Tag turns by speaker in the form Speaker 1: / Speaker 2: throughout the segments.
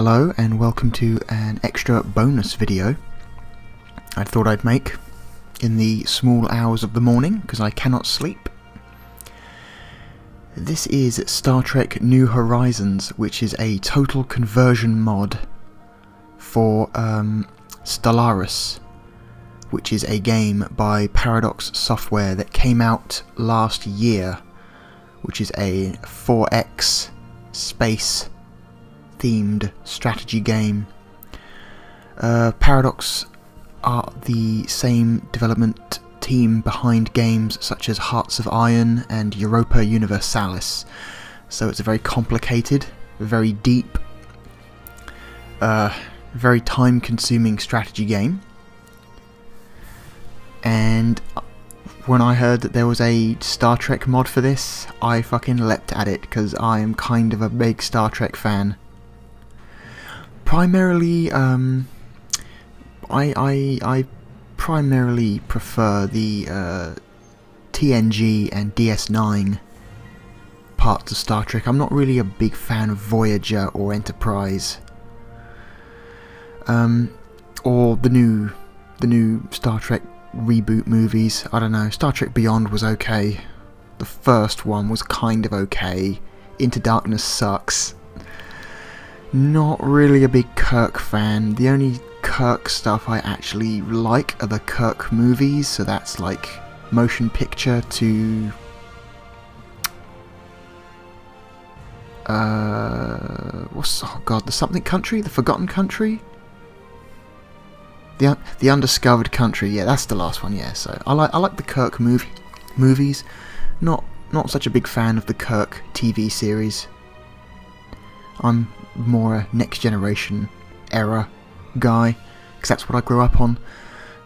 Speaker 1: Hello and welcome to an extra bonus video I thought I'd make in the small hours of the morning because I cannot sleep. This is Star Trek New Horizons, which is a total conversion mod for Stellaris, which is a game by Paradox Software that came out last year, which is a 4X space themed strategy game. Paradox are the same development team behind games such as Hearts of Iron and Europa Universalis, so it's a very complicated, very deep, very time-consuming strategy game. And when I heard that there was a Star Trek mod for this, I fucking leapt at it because I am kind of a big Star Trek fan. Primarily, I primarily prefer the TNG and DS9 parts of Star Trek. I'm not really a big fan of Voyager or Enterprise, or the new Star Trek reboot movies. I don't know. Star Trek Beyond was okay. The first one was kind of okay. Into Darkness sucks. Not really a big Kirk fan. The only Kirk stuff I actually like are the Kirk movies, so that's like motion picture to the something country? The Forgotten Country? The Undiscovered Country, yeah, that's the last one, yeah. So I like the Kirk movies. Not such a big fan of the Kirk TV series. I'm more a Next Generation era guy, because that's what I grew up on.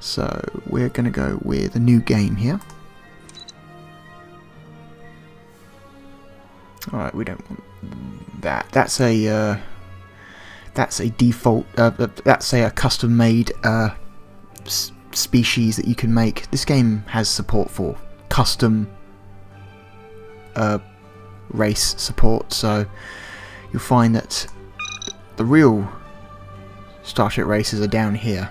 Speaker 1: So we're going to go with a new game here. Alright, we don't want that. That's a default, that's a custom-made species that you can make. This game has support for custom race support, so you'll find that the real Starship races are down here.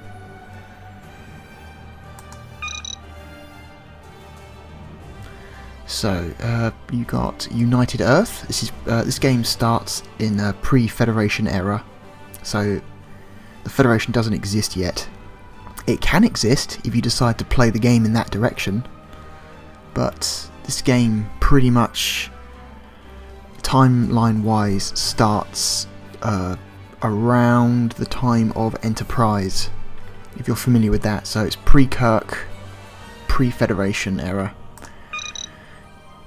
Speaker 1: So you got United Earth. This game starts in a pre-Federation era, so the Federation doesn't exist yet. It can exist if you decide to play the game in that direction, but this game pretty much timeline-wise starts around the time of Enterprise, if you're familiar with that. So it's pre-Kirk, pre-Federation era.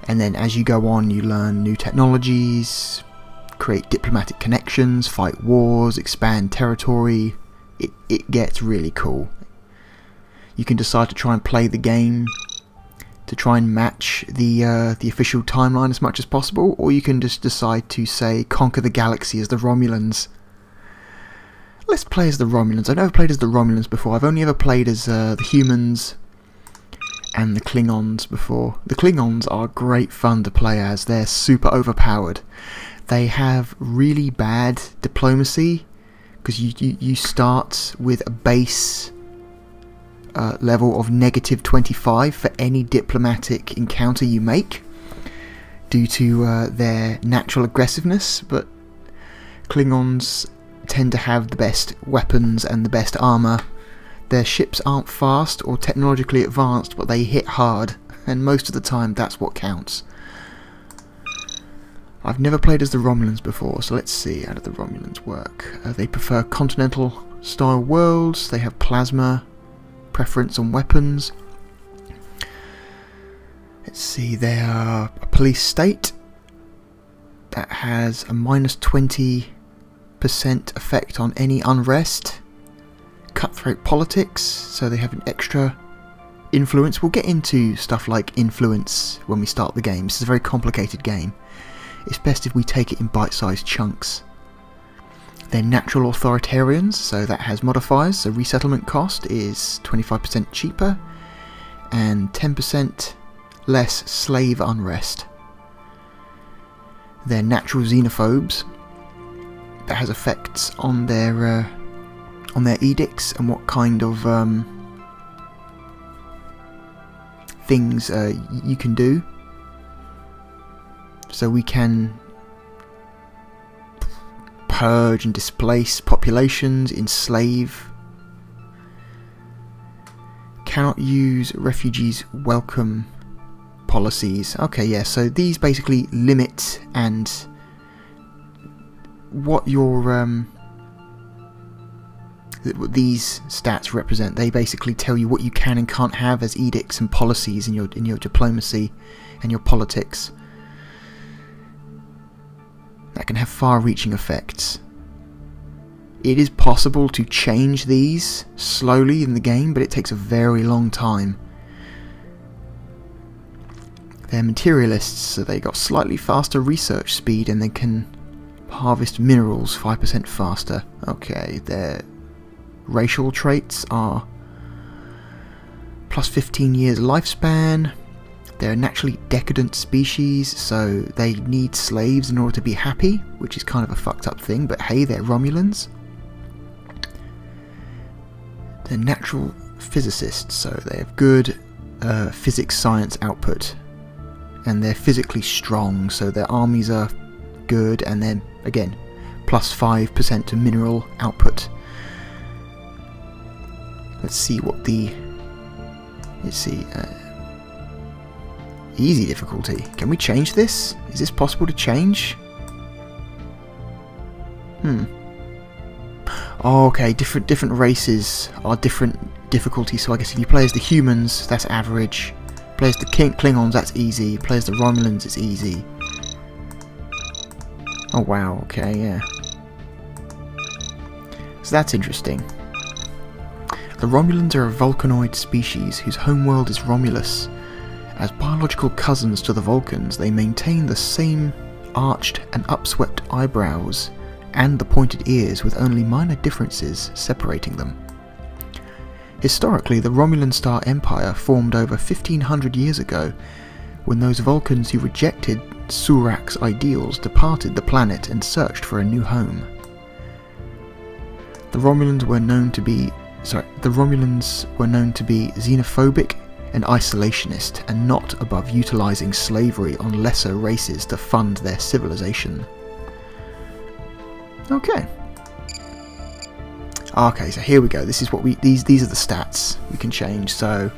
Speaker 1: And then as you go on, you learn new technologies, create diplomatic connections, fight wars, expand territory. It gets really cool. You can decide to try and play the game to try and match the official timeline as much as possible, or you can just decide to, say, conquer the galaxy as the Romulans. Let's play as the Romulans. I've never played as the Romulans before. I've only ever played as the humans and the Klingons before. The Klingons are great fun to play as. They're super overpowered. They have really bad diplomacy because you start with a base level of -25 for any diplomatic encounter you make due to their natural aggressiveness, but Klingons tend to have the best weapons and the best armour. Their ships aren't fast or technologically advanced, but they hit hard, and most of the time that's what counts. I've never played as the Romulans before, so let's see how do the Romulans work. They prefer continental style worlds, they have plasma preference on weapons. Let's see, they are a police state that has a -20% effect on any unrest. Cutthroat politics, so they have an extra influence. We'll get into stuff like influence when we start the game. This is a very complicated game. It's best if we take it in bite-sized chunks. They're natural authoritarians, so that has modifiers. So resettlement cost is 25% cheaper and 10% less slave unrest. They're natural xenophobes, that has effects on their edicts and what kind of things you can do. So we can purge and displace populations, enslave. Cannot use refugees welcome policies. Okay, yeah, so these basically limit and what your what these stats represent. They basically tell you what you can and can't have as edicts and policies in your diplomacy and your politics. That can have far-reaching effects. It is possible to change these slowly in the game, but it takes a very long time. They're materialists, so they got slightly faster research speed and they can harvest minerals 5% faster. Okay, their racial traits are plus 15 years lifespan. They're a naturally decadent species, so they need slaves in order to be happy, which is kind of a fucked up thing, but hey, they're Romulans. They're natural physicists, so they have good physics science output. And they're physically strong, so their armies are good, and then, again, plus 5% to mineral output. Let's see what the... Let's see... easy difficulty. Can we change this? Is this possible to change? Oh, okay, different races are different difficulties, so I guess if you play as the humans, that's average. Play as the Klingons, that's easy. Play as the Romulans, it's easy. Oh wow, okay, yeah. So that's interesting. The Romulans are a Vulcanoid species whose homeworld is Romulus. As biological cousins to the Vulcans, they maintain the same arched and upswept eyebrows and the pointed ears, with only minor differences separating them. Historically, the Romulan Star Empire formed over 1500 years ago, when those Vulcans who rejected Surak's ideals departed the planet and searched for a new home. The Romulans were known to be xenophobic and isolationist, and not above utilising slavery on lesser races to fund their civilization. Okay. Okay, so here we go. This is what these are the stats we can change. So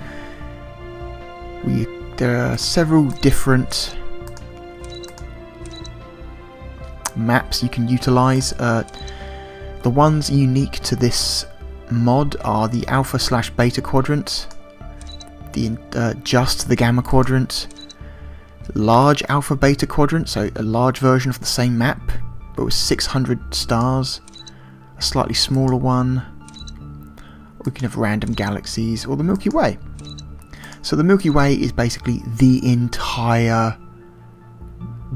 Speaker 1: there are several different maps you can utilise. The ones unique to this mod are the Alpha/Beta quadrant, just the Gamma quadrant, large Alpha/Beta quadrant, so a large version of the same map but with 600 stars, a slightly smaller one. We can have random galaxies, or the Milky Way. So the Milky Way is basically the entire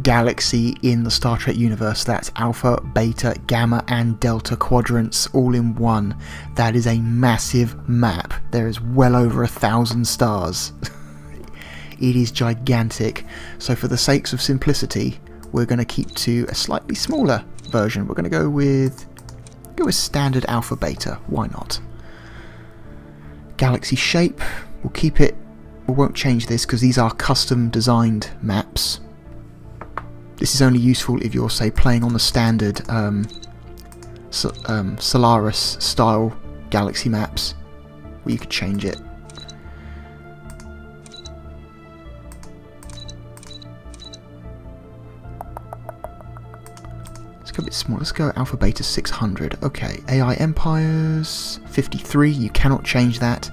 Speaker 1: galaxy in the Star Trek universe. That's Alpha, Beta, Gamma and Delta quadrants all in one. That is a massive map. There is well over 1,000 stars. It is gigantic. So for the sakes of simplicity, we're going to keep to a slightly smaller version. We're going to go with standard Alpha Beta. Why not? Galaxy shape, we'll keep it. We won't change this because these are custom designed maps. This is only useful if you're, say, playing on the standard Stellaris style galaxy maps, where you could change it. Let's go a bit small. Let's go Alpha Beta 600. Okay, AI Empires 53. You cannot change that.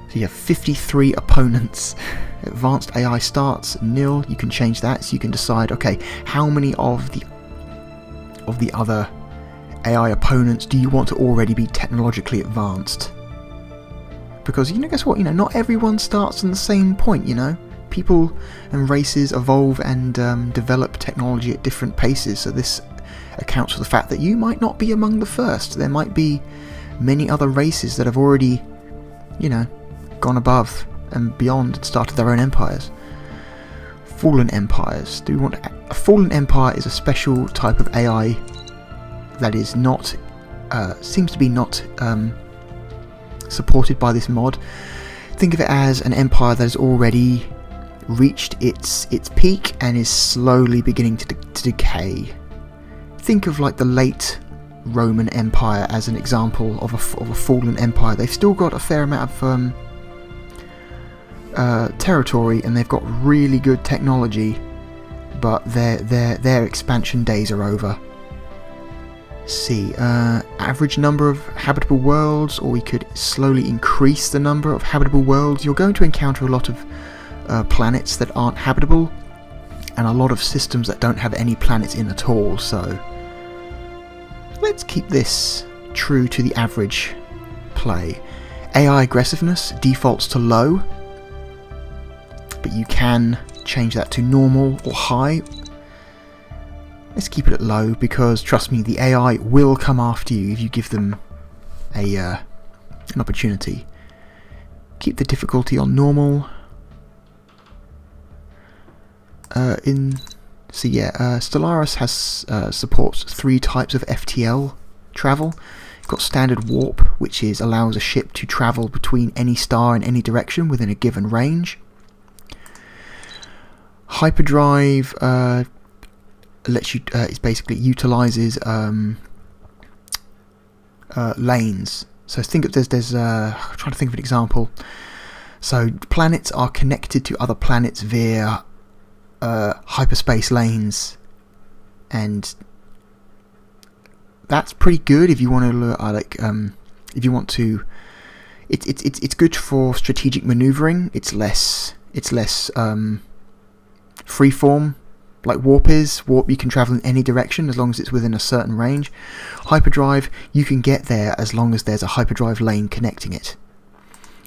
Speaker 1: So you have 53 opponents. Advanced AI starts nil. You can change that, so you can decide, okay, how many of the other AI opponents do you want to already be technologically advanced? Because, guess what? Not everyone starts on the same point. People and races evolve and develop technology at different paces. So this accounts for the fact that you might not be among the first. There might be many other races that have already, gone above and beyond and started their own empires. Fallen empires. Do we want a fallen empire? Is a special type of AI that is not seems to be not supported by this mod. Think of it as an empire that has already reached its peak and is slowly beginning to decay. Think of like the late Roman Empire as an example of a fallen empire. They've still got a fair amount of territory, and they've got really good technology, but their expansion days are over. See, average number of habitable worlds, or we could slowly increase the number of habitable worlds. You're going to encounter a lot of planets that aren't habitable, and a lot of systems that don't have any planets in at all, so let's keep this true to the average play. AI aggressiveness defaults to low, but you can change that to normal or high. Let's keep it at low, because trust me, the AI will come after you if you give them an opportunity. Keep the difficulty on normal. Stellaris has supports 3 types of FTL travel. You've got standard warp, which allows a ship to travel between any star in any direction within a given range. Hyperdrive lets you it basically utilizes lanes. So think of there's I'm trying to think of an example. So planets are connected to other planets via hyperspace lanes, and that's pretty good if you want to if you want to. It's good for strategic maneuvering. It's less freeform like warp is. Warp, you can travel in any direction as long as it's within a certain range. Hyperdrive, you can get there as long as there's a hyperdrive lane connecting it.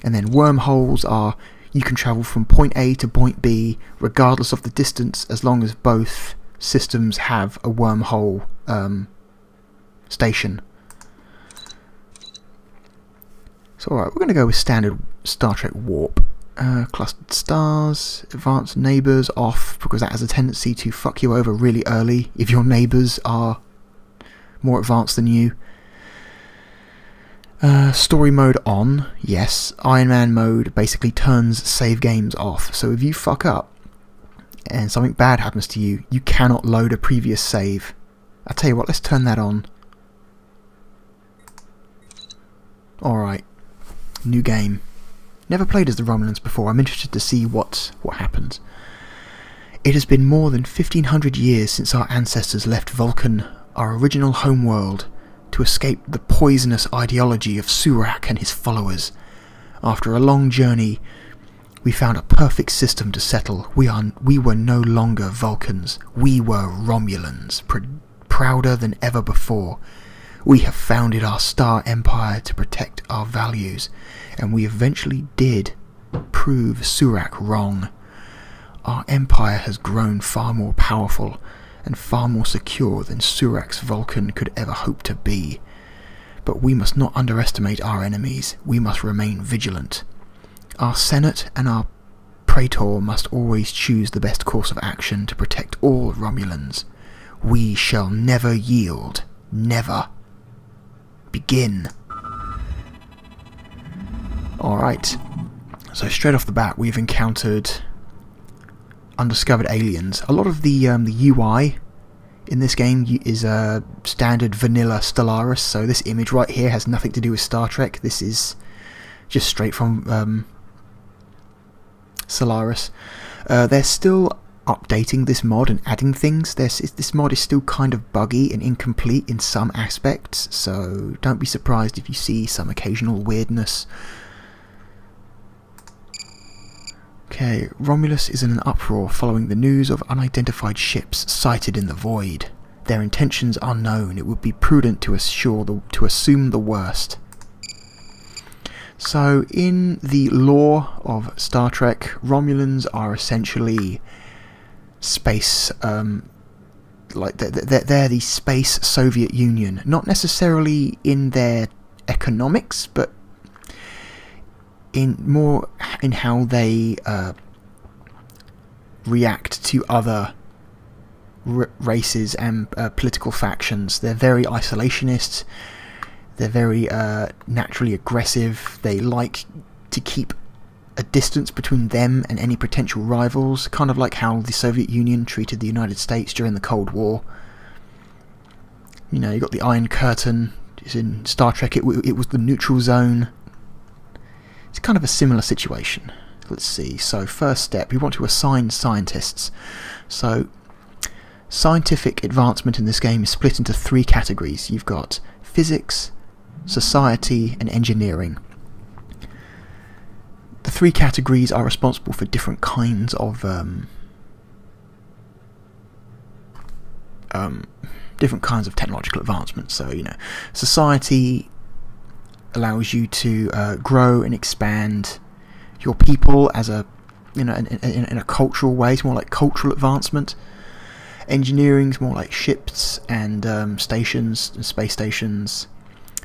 Speaker 1: And then wormholes are, you can travel from point A to point B regardless of the distance, as long as both systems have a wormhole station. So alright, we're going to go with standard Star Trek warp. Clustered stars, advanced neighbours off, because that has a tendency to fuck you over really early if your neighbours are more advanced than you. Story mode on, yes. Iron Man mode basically turns save games off, so if you fuck up and something bad happens to you, you cannot load a previous save. I'll tell you what, let's turn that on. Alright, new game. Never played as the Romulans before. I'm interested to see what happens. It has been more than 1500 years since our ancestors left Vulcan, our original homeworld, to escape the poisonous ideology of Surak and his followers. After a long journey, we found a perfect system to settle. We were no longer Vulcans. We were Romulans, prouder than ever before. We have founded our star empire to protect our values, and we eventually did prove Surak wrong. Our empire has grown far more powerful and far more secure than Surak's Vulcan could ever hope to be. But we must not underestimate our enemies. We must remain vigilant. Our Senate and our Praetor must always choose the best course of action to protect all Romulans. We shall never yield. Never. Begin. Alright, so straight off the bat we've encountered undiscovered aliens. A lot of the UI in this game is standard vanilla Stellaris, so this image right here has nothing to do with Star Trek. This is just straight from Stellaris. They're still updating this mod and adding things. This mod is still kind of buggy and incomplete in some aspects, so don't be surprised if you see some occasional weirdness. Okay, Romulus is in an uproar following the news of unidentified ships sighted in the void. Their intentions unknown. It would be prudent to assume the worst. So, in the lore of Star Trek, Romulans are essentially space, like they're the space Soviet Union. Not necessarily in their economics, but in how they react to other races and political factions. They're very isolationist, they're very naturally aggressive, they like to keep a distance between them and any potential rivals, kind of like how the Soviet Union treated the United States during the Cold War. You know, you got the Iron Curtain. In Star Trek it was the neutral zone. It's kind of a similar situation. Let's see, so first step, we want to assign scientists. So scientific advancement in this game is split into 3 categories. You've got physics, society and engineering. The 3 categories are responsible for different kinds of technological advancement. So, you know, society allows you to grow and expand your people as a, you know, in a cultural way. It's more like cultural advancement. Engineering's more like ships and stations and space stations.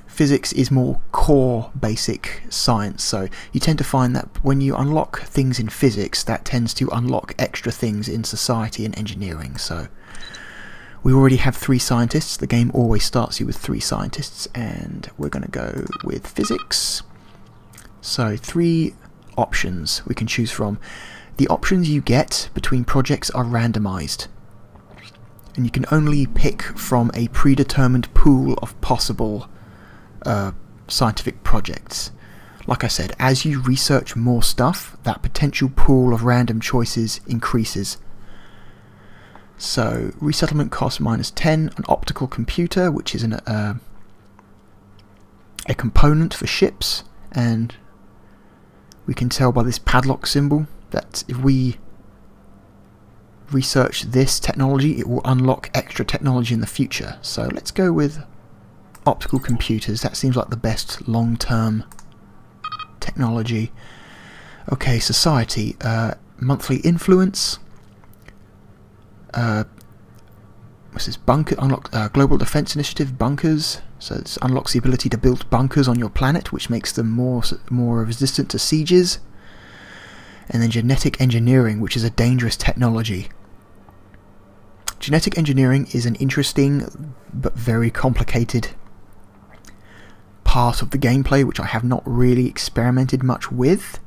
Speaker 1: Physics is more core basic science, so you tend to find that when you unlock things in physics, that tends to unlock extra things in society and engineering. So we already have 3 scientists. The game always starts you with 3 scientists, and we're going to go with physics. So 3 options we can choose from. The options you get between projects are randomized, and you can only pick from a predetermined pool of possible scientific projects. Like I said, as you research more stuff, that potential pool of random choices increases. So resettlement cost -10, an optical computer, which is a component for ships, and we can tell by this padlock symbol that if we research this technology, it will unlock extra technology in the future. So let's go with optical computers. That seems like the best long-term technology. Okay, society, monthly influence. What's this? Bunker unlock, global defense initiative bunkers. So this unlocks the ability to build bunkers on your planet, which makes them more resistant to sieges. And then genetic engineering, which is a dangerous technology. Genetic engineering is an interesting but very complicated part of the gameplay, which I have not really experimented much with.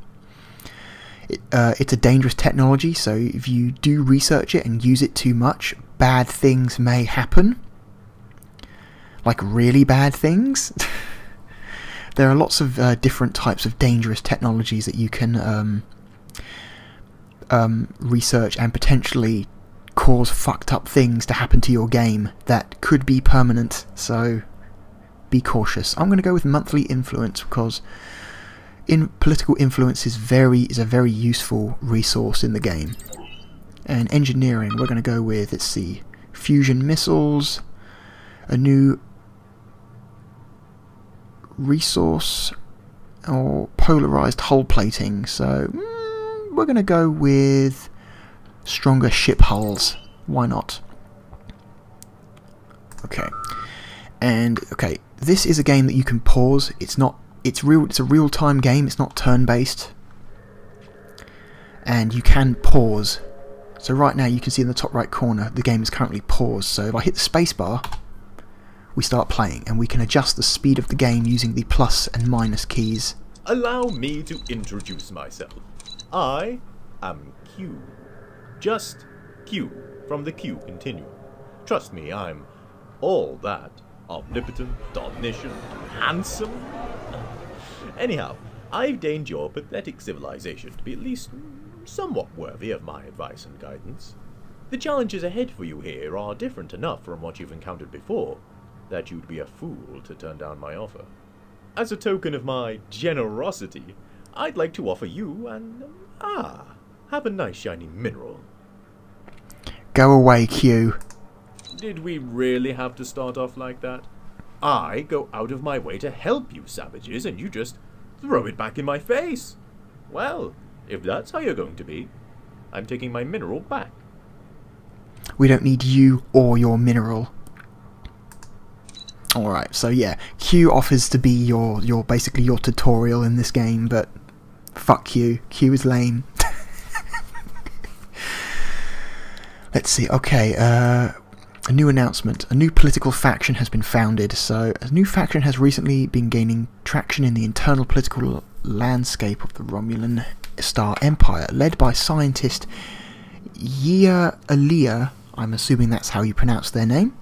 Speaker 1: It's a dangerous technology, so if you do research it and use it too much, bad things may happen. Like really bad things. There are lots of different types of dangerous technologies that you can research and potentially cause fucked up things to happen to your game that could be permanent, so be cautious. I'm going to go with monthly influence because political influence is a very useful resource in the game. And engineering, we're going to go with, let's see, fusion missiles, a new resource, or polarized hull plating. So we're going to go with stronger ship hulls. Why not? Okay. And okay, this is a game that you can pause. It's a real-time game. It's not turn-based, and you can pause. So right now you can see in the top right corner the game is currently paused. So if I hit the spacebar, we start playing, and we can adjust the speed of the game using the plus and minus keys.
Speaker 2: Allow me to introduce myself. I am Q. Just Q from the Q continuum. Trust me, I'm all that. Omnipotent, omniscient, handsome. Anyhow, I've deigned your pathetic civilization to be at least somewhat worthy of my advice and guidance. The challenges ahead for you here are different enough from what you've encountered before that you'd be a fool to turn down my offer. As a token of my generosity, I'd like to offer you an, have a nice shiny mineral.
Speaker 1: Go away, Q.
Speaker 2: Did we really have to start off like that? I go out of my way to help you savages, and you just throw it back in my face. Well, if that's how you're going to be, I'm taking my mineral back.
Speaker 1: We don't need you or your mineral. Alright, so yeah, Q offers to be your basically your tutorial in this game, but fuck Q. Q is lame. Let's see. Okay, a new announcement. A new political faction has been founded. So, a new faction has recently been gaining traction in the internal political landscape of the Romulan Star Empire, led by scientist Yia Alia. I'm assuming that's how you pronounce their name.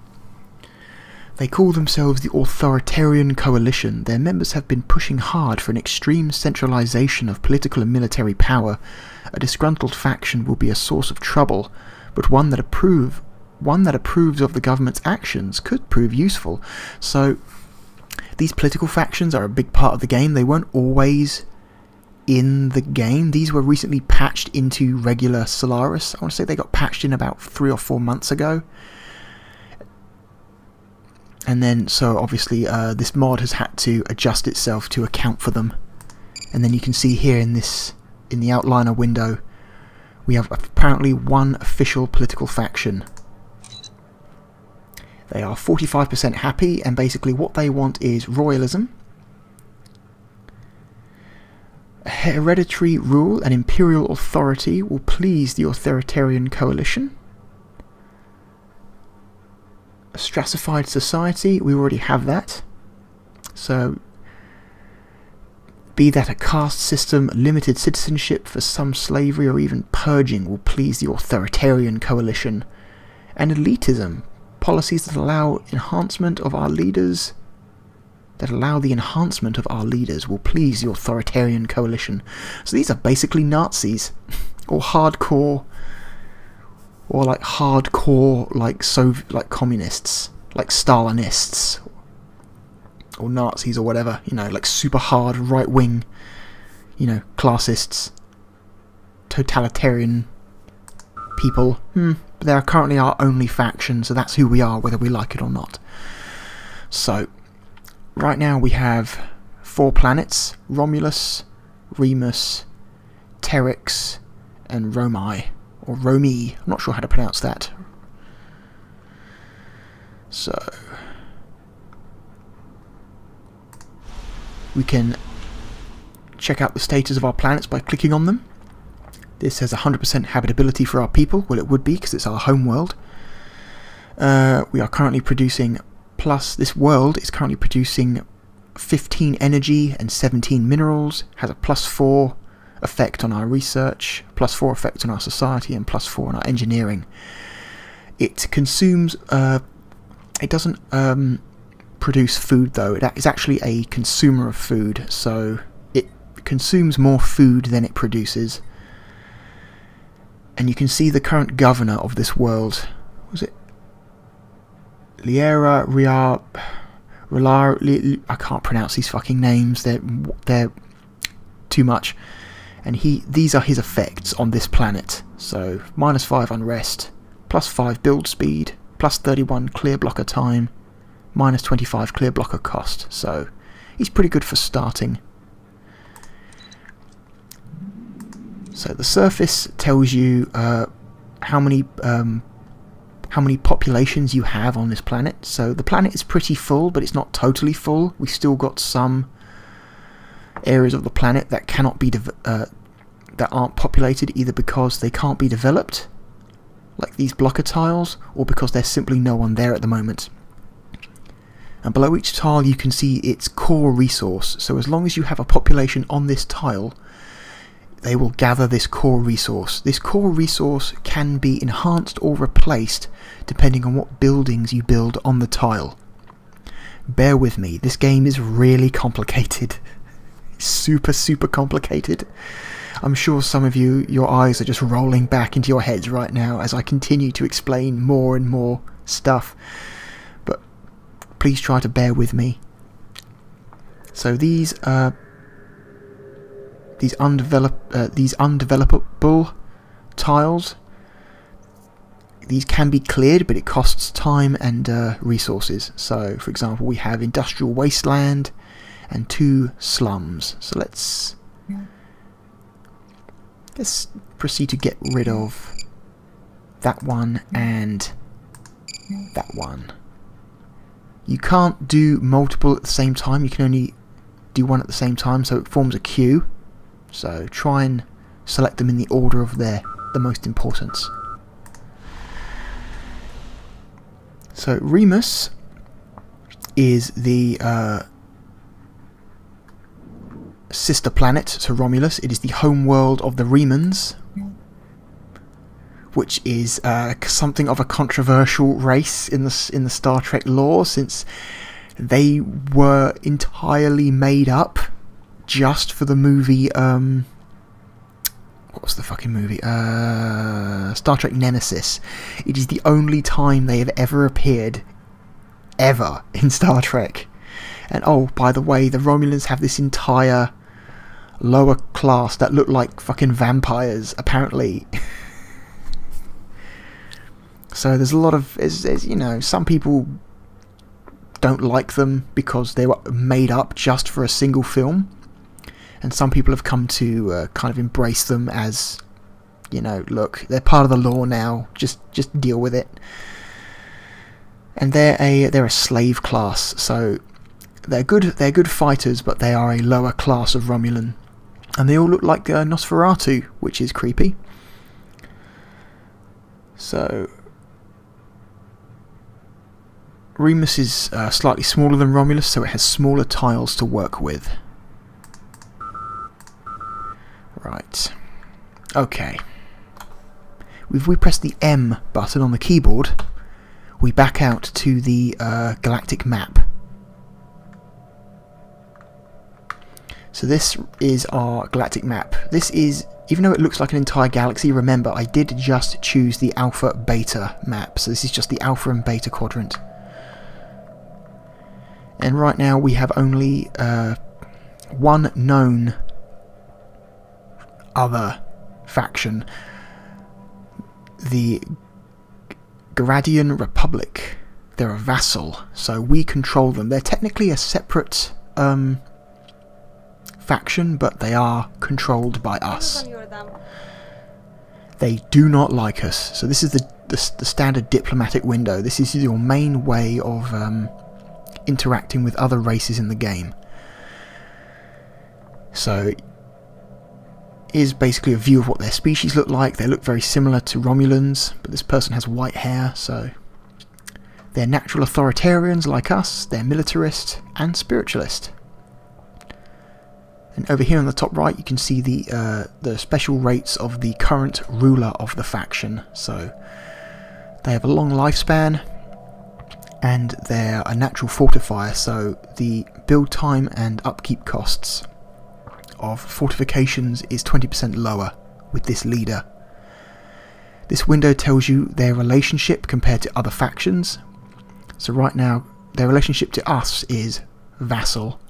Speaker 1: They call themselves the Authoritarian Coalition. Their members have been pushing hard for an extreme centralization of political and military power. A disgruntled faction will be a source of trouble, but one that approves of the government's actions could prove useful. So these political factions are a big part of the game. They weren't always in the game. These were recently patched into regular Stellaris. I want to say they got patched in about 3 or 4 months ago. And then, so obviously this mod has had to adjust itself to account for them. And then you can see here in the outliner window, we have apparently one official political faction. They are 45% happy, and basically what they want is royalism, hereditary rule and imperial authority will please the Authoritarian Coalition. A stratified society, we already have that. So, be that a caste system, limited citizenship for some slavery, or even purging will please the Authoritarian Coalition. And elitism, policies that allow enhancement of our leaders, will please the Authoritarian Coalition. So these are basically Nazis, or hardcore, or like communists, like Stalinists, or Nazis, or whatever, you know, like super hard right-wing, you know, classists, totalitarian people. But they are currently our only faction, so that's who we are, whether we like it or not. So, right now we have 4 planets: Romulus, Remus, Terex, and Romi. Or Romi, I'm not sure how to pronounce that. So, we can check out the status of our planets by clicking on them. This has 100% habitability for our people. Well, it would be, because it's our home world. We are currently producing, this world is currently producing 15 energy and 17 minerals, has a +4 effect on our research, +4 effect on our society, and +4 on our engineering. It consumes, it doesn't produce food though. It is actually a consumer of food, so it consumes more food than it produces. And you can see the current governor of this world. Was it Liera Ria? I can't pronounce these fucking names. They're too much. And these are his effects on this planet. So -5 unrest, +5 build speed, +31 clear blocker time, -25 clear blocker cost. So he's pretty good for starting. So the surface tells you how many populations you have on this planet. So the planet is pretty full, but it's not totally full. We've still got some areas of the planet that cannot be that aren't populated, either because they can't be developed, like these blocker tiles, or because there's simply no one there at the moment. And below each tile you can see its core resource. So as long as you have a population on this tile, they will gather this core resource. This core resource can be enhanced or replaced depending on what buildings you build on the tile. Bear with me, this game is really complicated. Super complicated. I'm sure some of you, your eyes are just rolling back into your heads right now as I continue to explain more and more stuff. But please try to bear with me. So these undevelopable tiles, these can be cleared, but it costs time and resources. So, for example, we have industrial wasteland and 2 slums. So let's proceed to get rid of that one and that one. You can't do multiple at the same time. You can only do one at the same time, so it forms a queue. So try and select them in the order of the most importance. So Remus is the sister planet to Romulus. It is the home world of the Remans, which is something of a controversial race in the Star Trek lore, since they were entirely made up just for the movie. What was the fucking movie? Star Trek Nemesis. It is the only time they have ever appeared, ever, in Star Trek. And oh, by the way, the Romulans have this entire lower class that look like fucking vampires, apparently. So there's a lot of, you know, some people don't like them because they were made up just for a single film, and some people have come to kind of embrace them as, you know, look, they're part of the lore now, just deal with it. And they're a slave class, so they're good fighters, but they are a lower class of Romulan, and they all look like Nosferatu, which is creepy. So Remus is slightly smaller than Romulus, so it has smaller tiles to work with. Right. Okay. If we press the M button on the keyboard, we back out to the Galactic Map. So this is our Galactic Map. This is, even though it looks like an entire galaxy, remember I did just choose the Alpha Beta map, so this is just the Alpha and Beta quadrant. And right now we have only one known other faction, the Gradian Republic. They're a vassal, so we control them. They're technically a separate faction, but they are controlled by us. They do not like us, so this is the standard diplomatic window. This is your main way of interacting with other races in the game. So is basically a view of what their species look like. They look very similar to Romulans, but this person has white hair, so they're natural authoritarians like us, they're militarist and spiritualist. And over here on the top right you can see the special rates of the current ruler of the faction. So they have a long lifespan, and they're a natural fortifier, so the build time and upkeep costs of fortifications is 20% lower with this leader. This window tells you their relationship compared to other factions. So right now their relationship to us is vassal.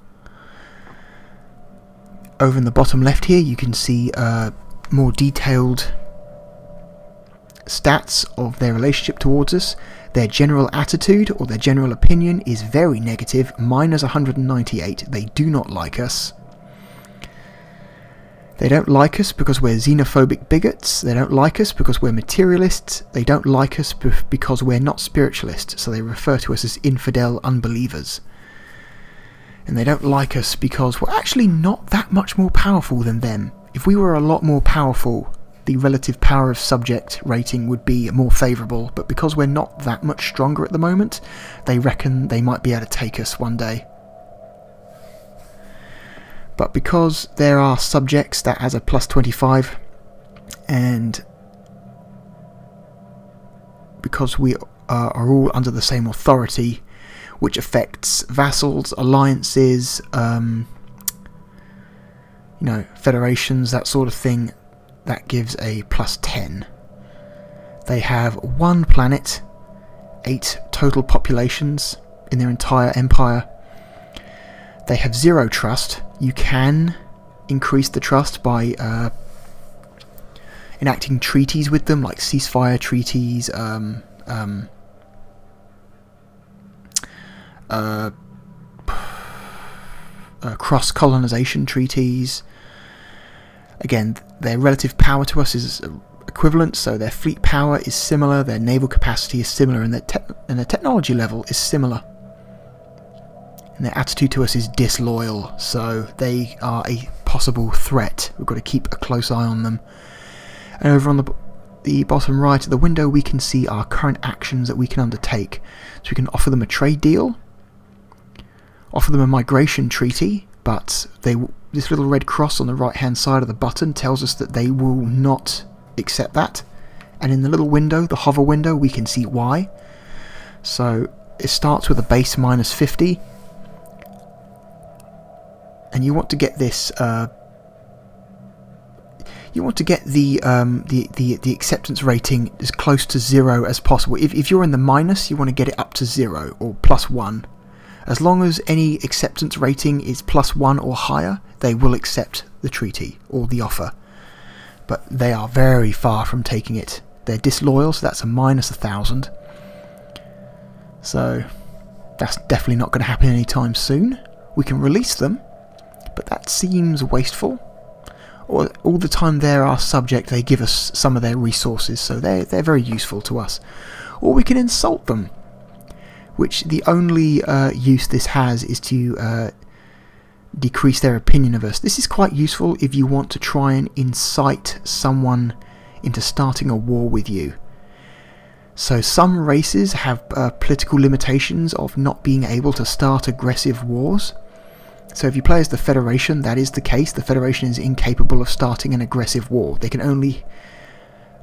Speaker 1: Over in the bottom left here you can see more detailed stats of their relationship towards us. Their general attitude or their general opinion is very negative, minus 198. They do not like us. They don't like us because we're xenophobic bigots. They don't like us because we're materialists. They don't like us because we're not spiritualists, so they refer to us as infidel unbelievers. And they don't like us because we're actually not that much more powerful than them. If we were a lot more powerful, the relative power of subject rating would be more favourable, but because we're not that much stronger at the moment, they reckon they might be able to take us one day. But because there are subjects that has a plus 25, and because we are all under the same authority, which affects vassals, alliances, you know, federations, that sort of thing, that gives a plus 10. They have one planet, 8 total populations in their entire empire. They have 0 trust. You can increase the trust by enacting treaties with them, like ceasefire treaties, cross-colonization treaties. Again, their relative power to us is equivalent, so their fleet power is similar, their naval capacity is similar, and their technology level is similar. And their attitude to us is disloyal, so they are a possible threat. We've got to keep a close eye on them. And over on the the bottom right of the window we can see our current actions that we can undertake. So we can offer them a trade deal, offer them a migration treaty, but this little red cross on the right hand side of the button tells us that they will not accept that. And in the little window, the hover window, we can see why. So it starts with a base minus 50, and you want to get this. You want to get the acceptance rating as close to 0 as possible. If you're in the minus, you want to get it up to 0 or +1. As long as any acceptance rating is +1 or higher, they will accept the treaty or the offer. But they are very far from taking it. They're disloyal, so that's a -1,000. So that's definitely not going to happen anytime soon. We can release them, but that seems wasteful. All the time they're our subject, they give us some of their resources, so they're very useful to us. Or we can insult them, which the only use this has is to decrease their opinion of us. This is quite useful if you want to try and incite someone into starting a war with you. So some races have political limitations of not being able to start aggressive wars. So if you play as the Federation, that is the case. The Federation is incapable of starting an aggressive war. They can only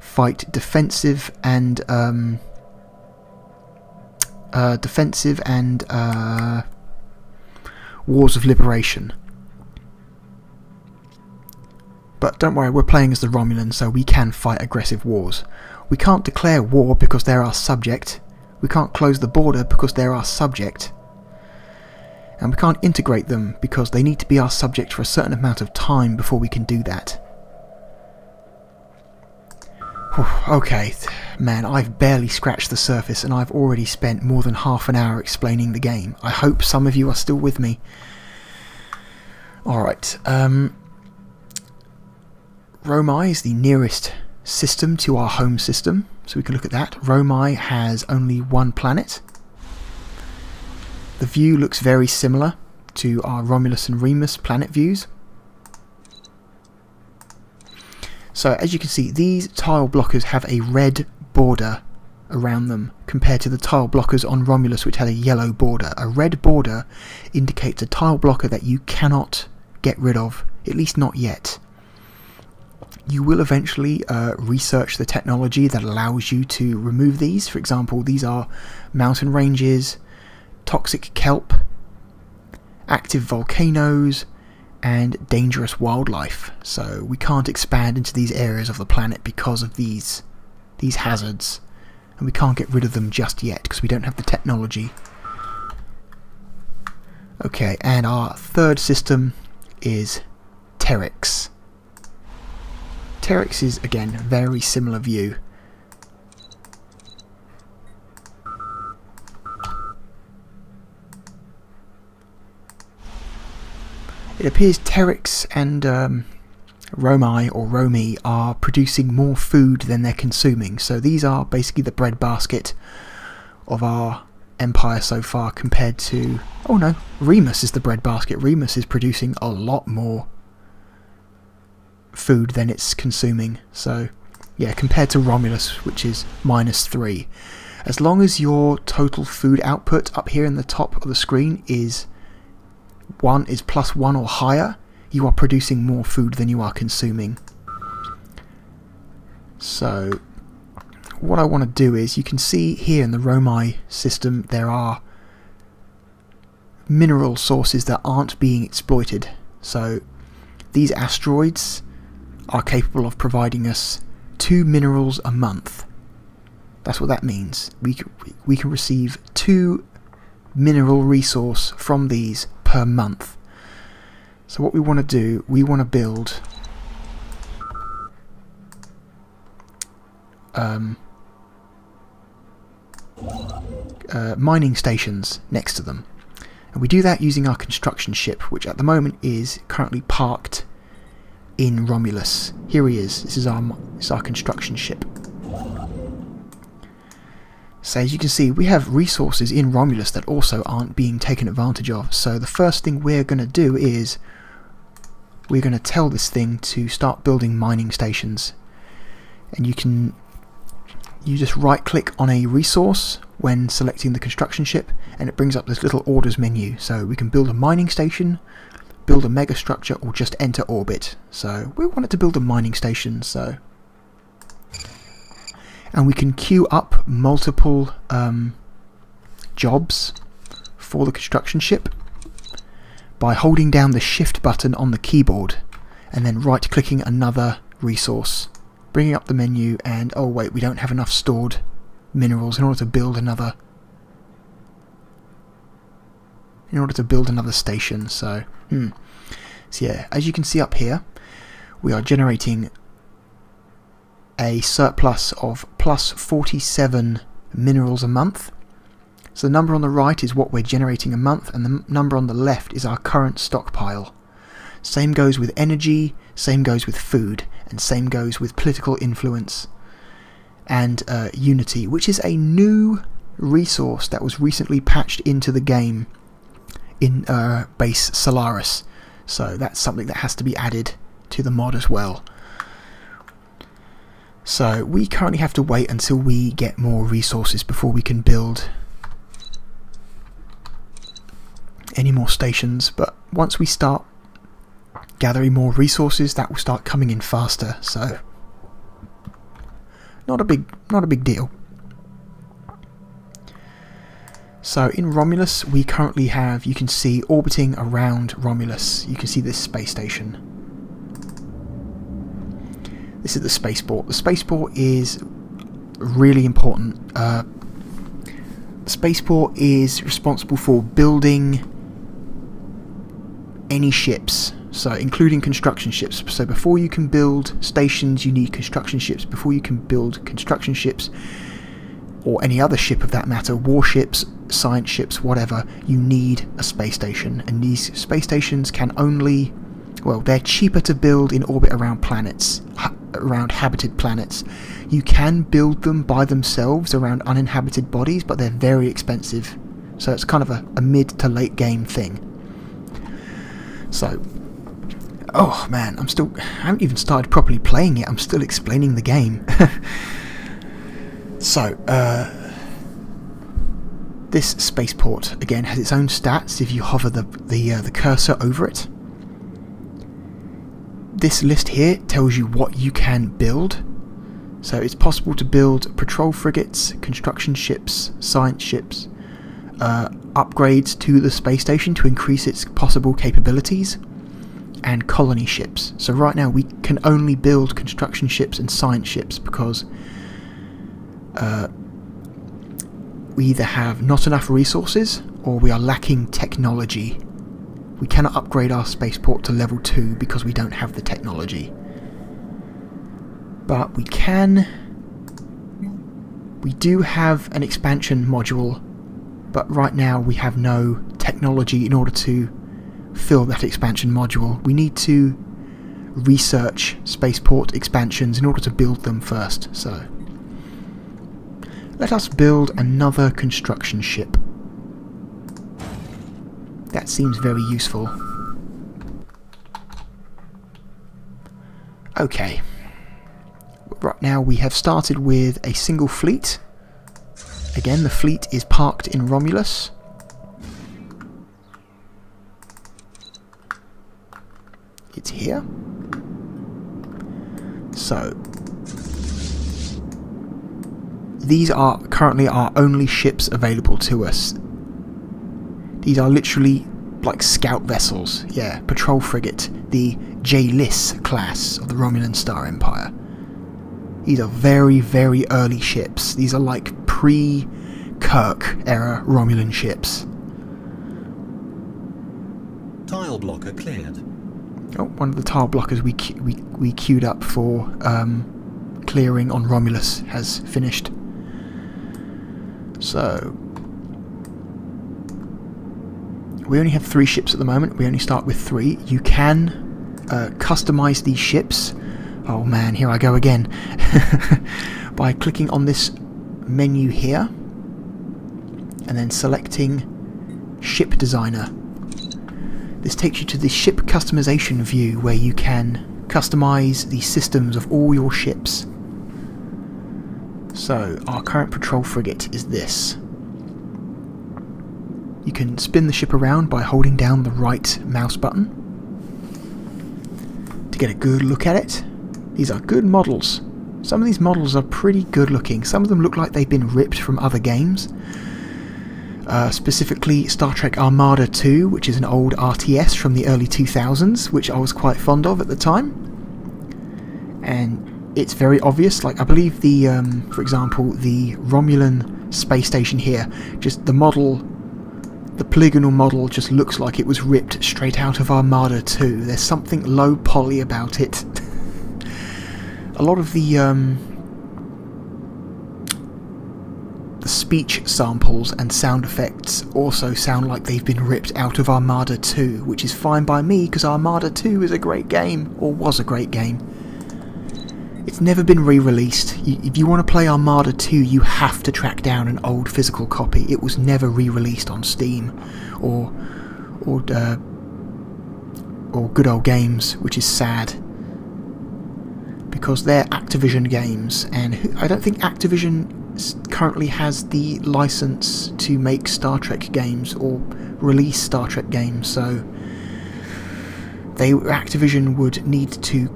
Speaker 1: fight defensive and wars of liberation. But don't worry, we're playing as the Romulans, so we can fight aggressive wars. We can't declare war because they're our subject. We can't close the border because they're our subject. And we can't integrate them because they need to be our subject for a certain amount of time before we can do that. Okay, man, I've barely scratched the surface and I've already spent more than half an hour explaining the game. I hope some of you are still with me. Alright, Romi is the nearest system to our home system, so we can look at that. Romi has only one planet. The view looks very similar to our Romulus and Remus planet views. So as you can see, these tile blockers have a red border around them compared to the tile blockers on Romulus, which had a yellow border. A red border indicates a tile blocker that you cannot get rid of, at least not yet. You will eventually research the technology that allows you to remove these. For example, these are mountain ranges, toxic kelp, active volcanoes, and dangerous wildlife. So we can't expand into these areas of the planet because of these hazards, and we can't get rid of them just yet because we don't have the technology. Okay, and our third system is Terix. Terix is, again, a very similar view. It appears Terix and Romi or Romi are producing more food than they're consuming. So these are basically the breadbasket of our empire so far compared to... Oh no, Remus is the breadbasket. Remus is producing a lot more food than it's consuming. So yeah, compared to Romulus, which is -3. As long as your total food output up here in the top of the screen is +1 or higher, you are producing more food than you are consuming. So what I want to do is, you can see here in the Romi system there are mineral sources that aren't being exploited. So these asteroids are capable of providing us 2 minerals a month. That's what that means. We can receive 2 mineral resource from these per month. So what we want to do, we want to build mining stations next to them, and we do that using our construction ship, which at the moment is currently parked in Romulus. Here he is. This is our construction ship. So as you can see, we have resources in Romulus that also aren't being taken advantage of. So the first thing we're going to do is we're going to tell this thing to start building mining stations. And you can you just right click on a resource when selecting the construction ship, and it brings up this little orders menu. So we can build a mining station, build a mega structure, or just enter orbit. So we wanted to build a mining station, and we can queue up multiple jobs for the construction ship by holding down the shift button on the keyboard and then right clicking another resource, bringing up the menu, and oh wait, we don't have enough stored minerals in order to build another station. So yeah, as you can see up here, we are generating a surplus of plus 47 minerals a month. So the number on the right is what we're generating a month, and the number on the left is our current stockpile. Same goes with energy, same goes with food, and same goes with political influence and unity, which is a new resource that was recently patched into the game in base Stellaris. So that's something that has to be added to the mod as well. So we currently have to wait until we get more resources before we can build any more stations, but once we start gathering more resources, that will start coming in faster, so not a big deal. So in Romulus we currently have, you can see orbiting around Romulus, you can see this space station. This is the Spaceport. The Spaceport is really important. The Spaceport is responsible for building any ships, so including construction ships. So before you can build stations, you need construction ships. Before you can build construction ships, or any other ship of that matter, warships, science ships, whatever, you need a space station. And these space stations can only, well, they're cheaper to build in orbit around planets, around habited planets. You can build them by themselves around uninhabited bodies, but they're very expensive. So it's kind of a mid to late game thing. So, oh man, I haven't even started properly playing it, I'm still explaining the game. So, this spaceport, again, has its own stats if you hover the cursor over it. This list here tells you what you can build. So it's possible to build patrol frigates, construction ships, science ships, upgrades to the space station to increase its possible capabilities, and colony ships. So right now we can only build construction ships and science ships because we either have not enough resources or we are lacking technology. We cannot upgrade our spaceport to level 2 because we don't have the technology. But we do have an expansion module, but right now we have no technology in order to fill that expansion module. We need to research spaceport expansions in order to build them first. So let us build another construction ship. That seems very useful. Okay. Right now we have started with a single fleet. Again, the fleet is parked in Romulus. It's here. So these are currently our only ships available to us. These are literally like scout vessels. Yeah, patrol frigate, the J-Lis class of the Romulan Star Empire. These are very, very early ships. These are like pre-Kirk era Romulan ships.
Speaker 3: Tile blocker cleared.
Speaker 1: Oh, one of the tile blockers we queued up for clearing on Romulus has finished. So we only have 3 ships at the moment. We only start with 3. You can customize these ships. Oh man, here I go again. By clicking on this menu here and then selecting Ship Designer. This takes you to the ship customization view where you can customize the systems of all your ships. So, our current patrol frigate is this. You can spin the ship around by holding down the right mouse button to get a good look at it. These are good models. Some of these models are pretty good looking. Some of them look like they've been ripped from other games. Specifically Star Trek Armada 2, which is an old RTS from the early 2000s, which I was quite fond of at the time. And it's very obvious, like I believe the, for example, the Romulan space station here, just the model, the polygonal model just looks like it was ripped straight out of Armada 2. There's something low poly about it. A lot of the speech samples and sound effects also sound like they've been ripped out of Armada 2, which is fine by me because Armada 2 is a great game, or was a great game. It's never been re-released. If you want to play Armada 2, you have to track down an old physical copy. It was never re-released on Steam or Good Old Games, which is sad, because they're Activision games, and I don't think Activision currently has the license to make Star Trek games or release Star Trek games, so Activision would need to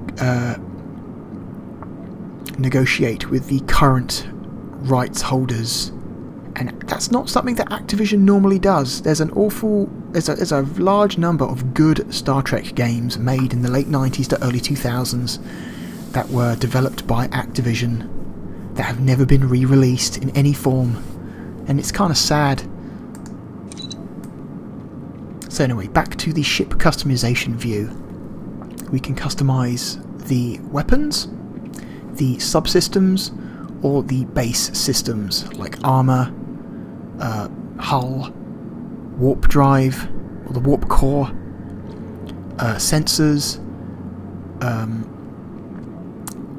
Speaker 1: negotiate with the current rights holders, and that's not something that Activision normally does. There's a large number of good Star Trek games made in the late 90s to early 2000s that were developed by Activision that have never been re-released in any form, and it's kind of sad. So anyway, back to the ship customization view. We can customize the weapons, the subsystems, or the base systems like armor, hull, warp drive, or the warp core, sensors,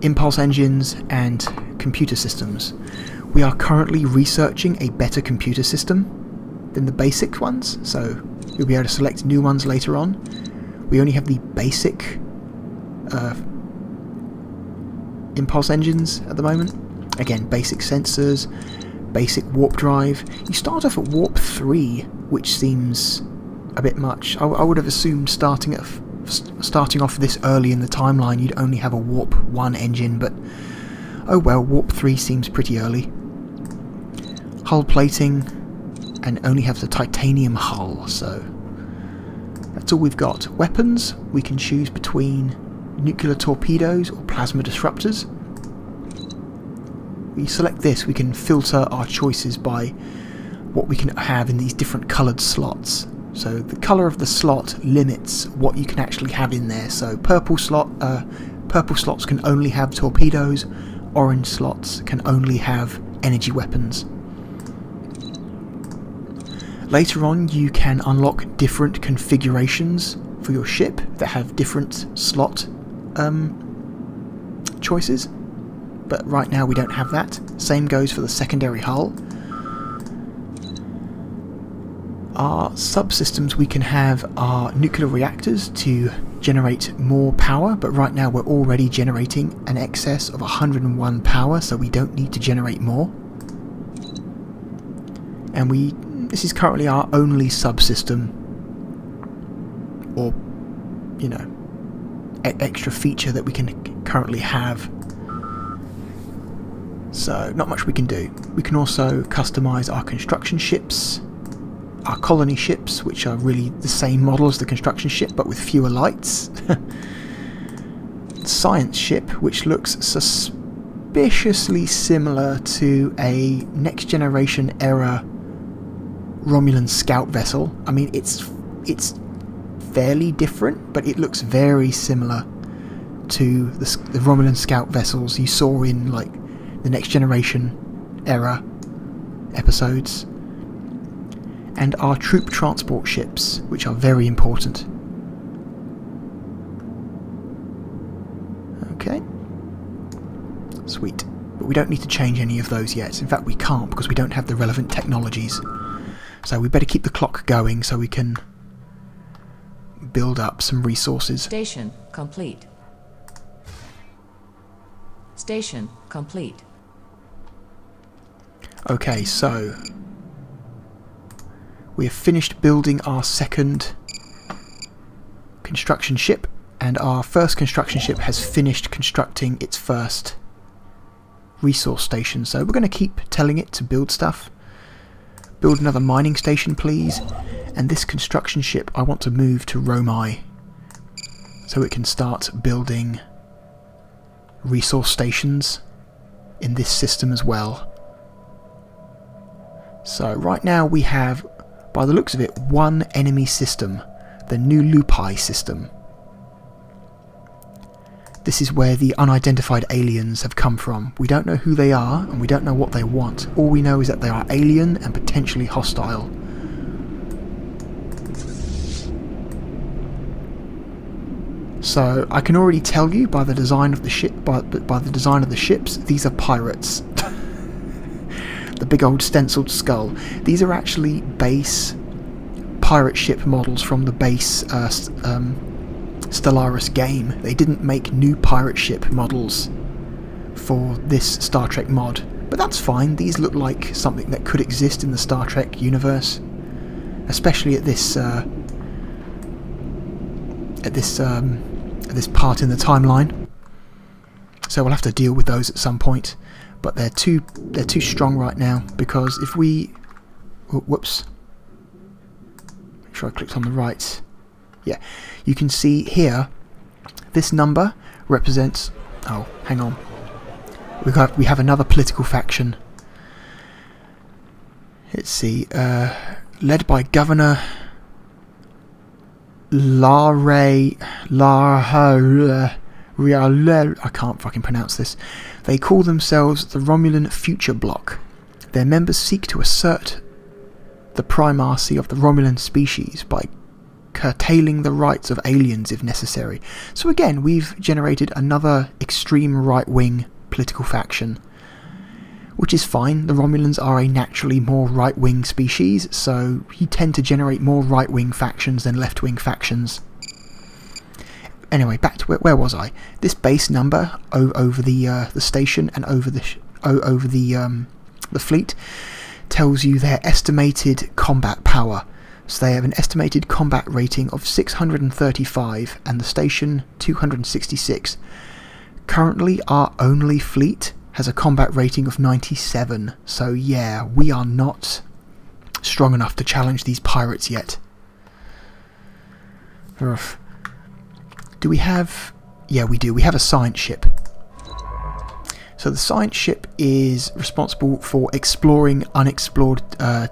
Speaker 1: impulse engines, and computer systems. We are currently researching a better computer system than the basic ones, so you'll be able to select new ones later on. We only have the basic impulse engines at the moment. Again, basic sensors, basic warp drive. You start off at warp 3, which seems a bit much. I would have assumed starting off this early in the timeline you'd only have a warp 1 engine, but oh well, warp 3 seems pretty early. Hull plating, and only have the titanium hull, so that's all we've got. Weapons, we can choose between nuclear torpedoes or plasma disruptors. We select this, we can filter our choices by what we can have in these different coloured slots. So the colour of the slot limits what you can actually have in there. So purple slots can only have torpedoes, orange slots can only have energy weapons. Later on you can unlock different configurations for your ship that have different slot choices, but right now we don't have that. Same goes for the secondary hull. Our subsystems, we can have our nuclear reactors to generate more power, but right now we're already generating an excess of 101 power, so we don't need to generate more. And this is currently our only subsystem, or, you know, extra feature that we can currently have. So not much we can do. We can also customize our construction ships, our colony ships, which are really the same model as the construction ship but with fewer lights. Science ship, which looks suspiciously similar to a next generation era Romulan scout vessel. I mean, it's fairly different, but it looks very similar to the Romulan scout vessels you saw in like the next generation era episodes. And our troop transport ships, which are very important. Okay. Sweet. But we don't need to change any of those yet. In fact, we can't because we don't have the relevant technologies. So we better keep the clock going so we can build up some resources.
Speaker 4: Station complete. Station complete.
Speaker 1: Okay, so we have finished building our second construction ship, and our first construction ship has finished constructing its first resource station. So we're going to keep telling it to build stuff. Build another mining station, please. And this construction ship I want to move to Romi, so it can start building resource stations in this system as well. So right now we have, by the looks of it, one enemy system, the New Lupi system. This is where the unidentified aliens have come from. We don't know who they are, and we don't know what they want. All we know is that they are alien and potentially hostile. So I can already tell you by the design of the ship, by the design of the ships, these are pirates. The big old stenciled skull. These are actually base pirate ship models from the base Stellaris game. They didn't make new pirate ship models for this Star Trek mod, but that's fine. These look like something that could exist in the Star Trek universe, especially at this part in the timeline. So we'll have to deal with those at some point, but they're too strong right now, because if we whoops, make sure I clicked on the right. Yeah, you can see here this number represents, oh, hang on, we have another political faction. Let's see, led by Governor I can't fucking pronounce this. They call themselves the Romulan Future Bloc. Their members seek to assert the primacy of the Romulan species by curtailing the rights of aliens if necessary. So again, we've generated another extreme right-wing political faction, which is fine. The Romulans are a naturally more right-wing species, so you tend to generate more right-wing factions than left-wing factions. Anyway, back to where was I? This base number over the station and over the fleet tells you their estimated combat power. So they have an estimated combat rating of 635 and the station 266. Currently our only fleet has a combat rating of 97, so yeah, we are not strong enough to challenge these pirates yet. Oof. Do we have... yeah, we do. We have a science ship. So the science ship is responsible for exploring unexplored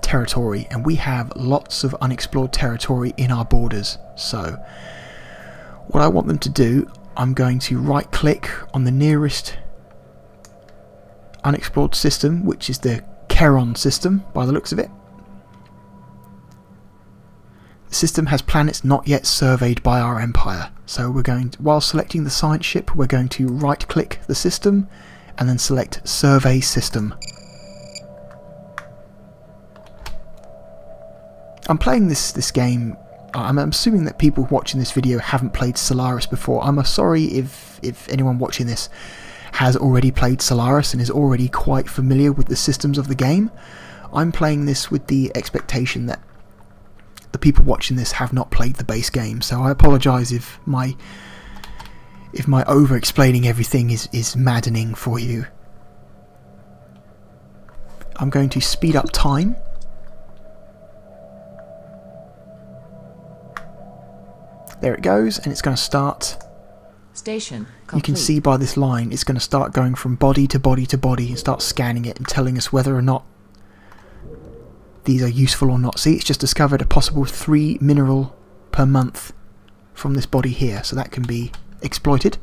Speaker 1: territory, and we have lots of unexplored territory in our borders. So what I want them to do, I'm going to right click on the nearest unexplored system, which is the Charon system by the looks of it. The system has planets not yet surveyed by our Empire, so we're going to, while selecting the science ship, we're going to right click the system and then select Survey System. I'm playing this game. I'm assuming that people watching this video haven't played Stellaris before. I'm sorry if anyone watching this has already played Stellaris and is already quite familiar with the systems of the game. I'm playing this with the expectation that the people watching this have not played the base game, so I apologise if my over-explaining everything is maddening for you. I'm going to speed up time. There it goes, and it's going to start.
Speaker 4: Station complete.
Speaker 1: You can see by this line, it's going to start going from body to body to body and start scanning it and telling us whether or not these are useful or not. See, it's just discovered a possible 3 mineral per month from this body here, so that can be exploited.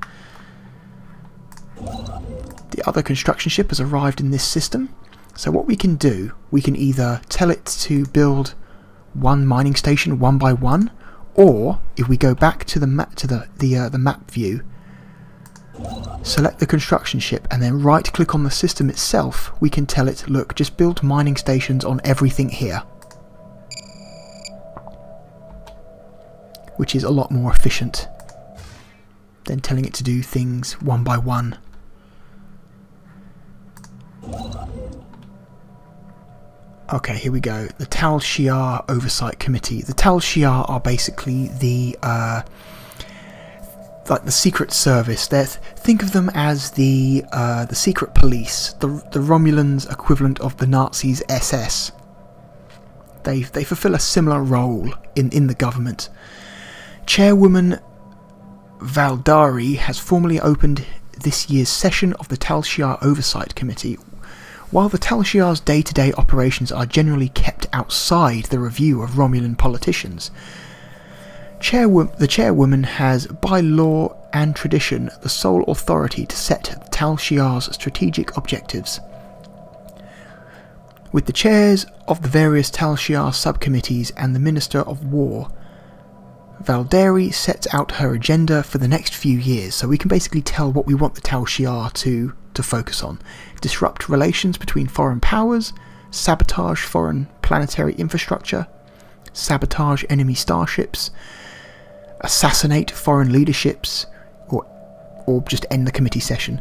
Speaker 1: The other construction ship has arrived in this system, so what we can do, we can either tell it to build one mining station one by one, or if we go back to the map, to the map view, select the construction ship and then right click on the system itself, we can tell it, look, just build mining stations on everything here, which is a lot more efficient than telling it to do things one by one. Okay, here we go. The Tal Shiar Oversight Committee. The Tal Shiar are basically the like the Secret Service. Think of them as the secret police, the Romulans' equivalent of the Nazis' SS. They fulfill a similar role in the government. Chairwoman Valdari has formally opened this year's session of the Tal Shiar Oversight Committee. While the Tal Shiar's day-to-day operations are generally kept outside the review of Romulan politicians, the chairwoman has, by law and tradition, the sole authority to set the Tal Shiar's strategic objectives. With the chairs of the various Tal Shiar subcommittees and the Minister of War, Valdari sets out her agenda for the next few years, so we can basically tell what we want the Tal Shiar to focus on. Disrupt relations between foreign powers, sabotage foreign planetary infrastructure, sabotage enemy starships, assassinate foreign leaderships, or just end the committee session.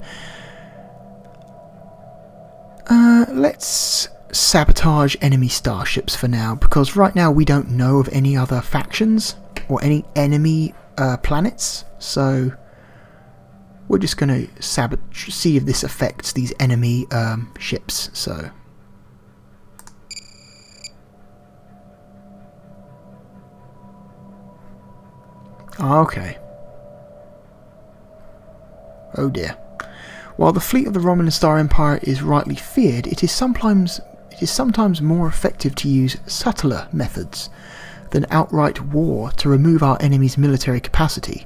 Speaker 1: Let's sabotage enemy starships for now, because right now we don't know of any other factions or any enemy planets, so we're just going to see if this affects these enemy ships. So okay. Oh dear. While the fleet of the Romulan Star Empire is rightly feared, it is sometimes more effective to use subtler methods than outright war to remove our enemy's military capacity.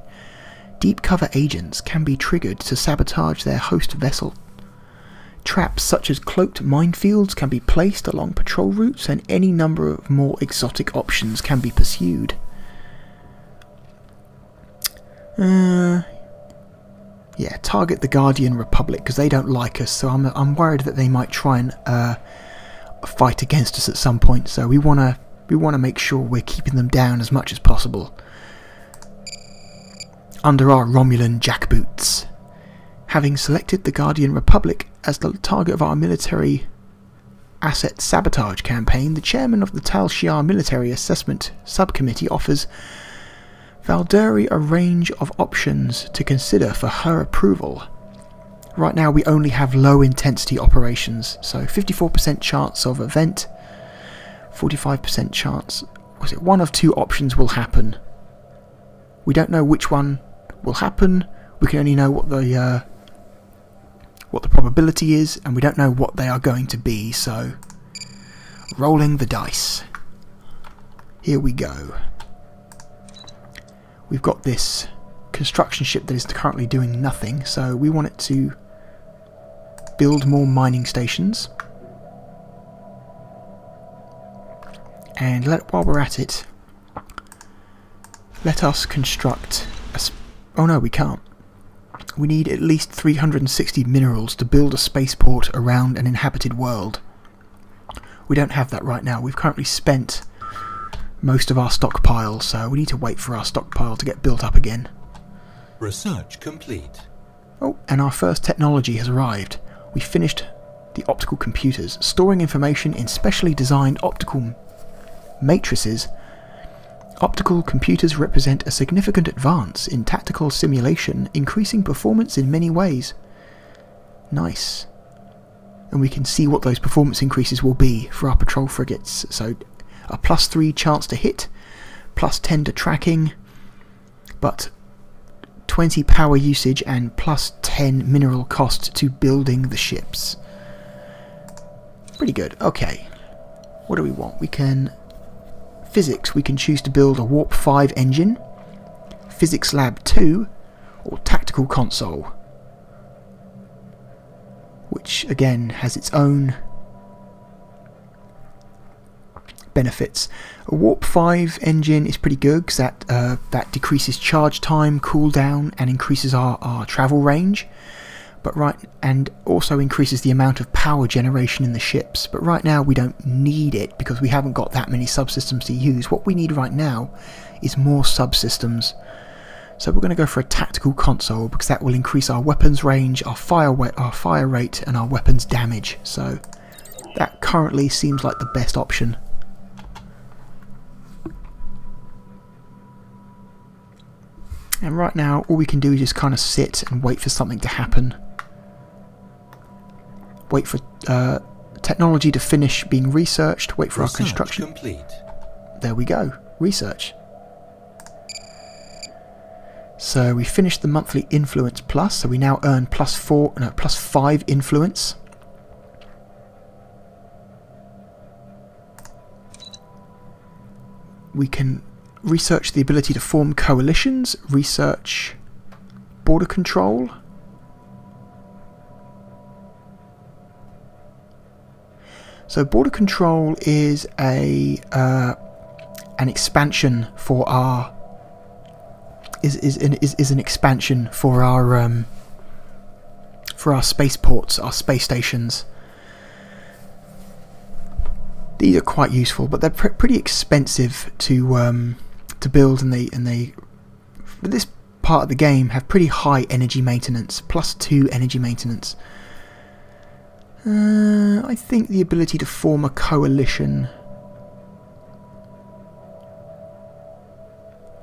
Speaker 1: Deep cover agents can be triggered to sabotage their host vessel. Traps such as cloaked minefields can be placed along patrol routes, and any number of more exotic options can be pursued. Yeah, target the Guardian Republic, because they don't like us, so I'm worried that they might try and fight against us at some point, so we want to make sure we're keeping them down as much as possible. Under our Romulan jackboots. Having selected the Guardian Republic as the target of our military asset sabotage campaign, the chairman of the Tal Shiar Military Assessment Subcommittee offers Valdari a range of options to consider for her approval. Right now we only have low intensity operations, so 54% chance of event, 45% chance. Was it one of two options will happen? We don't know which one will happen. We can only know what the probability is, and we don't know what they are going to be, so rolling the dice. Here we go. We've got this construction ship that is currently doing nothing, so we want it to build more mining stations. And while we're at it, let us construct oh no, we can't. We need at least 360 minerals to build a spaceport around an inhabited world. We don't have that right now. We've currently spent most of our stockpile, so we need to wait for our stockpile to get built up again.
Speaker 3: Research complete.
Speaker 1: Oh, and our first technology has arrived. We finished the optical computers, storing information in specially designed optical matrices. Optical computers represent a significant advance in tactical simulation, increasing performance in many ways. Nice. And we can see what those performance increases will be for our patrol frigates. So a +3 chance to hit, +10 to tracking, but 20 power usage and +10 mineral cost to building the ships. Pretty good. Okay. What do we want? We can... Physics, we can choose to build a Warp 5 engine, Physics Lab 2, or Tactical Console, which again has its own benefits. A Warp 5 engine is pretty good because that decreases charge time, cooldown, and increases our travel range. And also increases the amount of power generation in the ships. But right now we don't need it because we haven't got that many subsystems to use. What we need right now is more subsystems. So we're going to go for a tactical console because that will increase our weapons range, our fire rate, and our weapons damage. So That currently seems like the best option. And right now all we can do is just kind of sit and wait for something to happen. Wait for technology to finish being researched, wait for our construction.
Speaker 3: Complete.
Speaker 1: There we go, research. So we finished the monthly influence plus, so we now earn plus 5 influence. We can research the ability to form coalitions, research border control. So border control is an expansion for our is an expansion for our spaceports, our space stations. These are quite useful, but they're pretty expensive to build, and they for this part of the game have pretty high energy maintenance, +2 energy maintenance. I think the ability to form a coalition.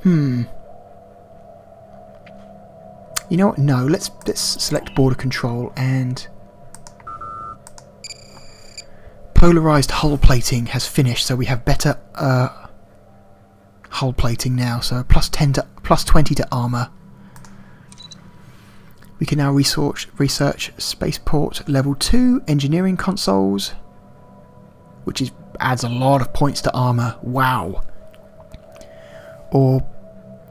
Speaker 1: You know what? No, let's select border control, and polarized hull plating has finished, so we have better hull plating now. So +20 to armor. We can now research Spaceport Level 2 engineering consoles, which adds a lot of points to armor. Wow. Or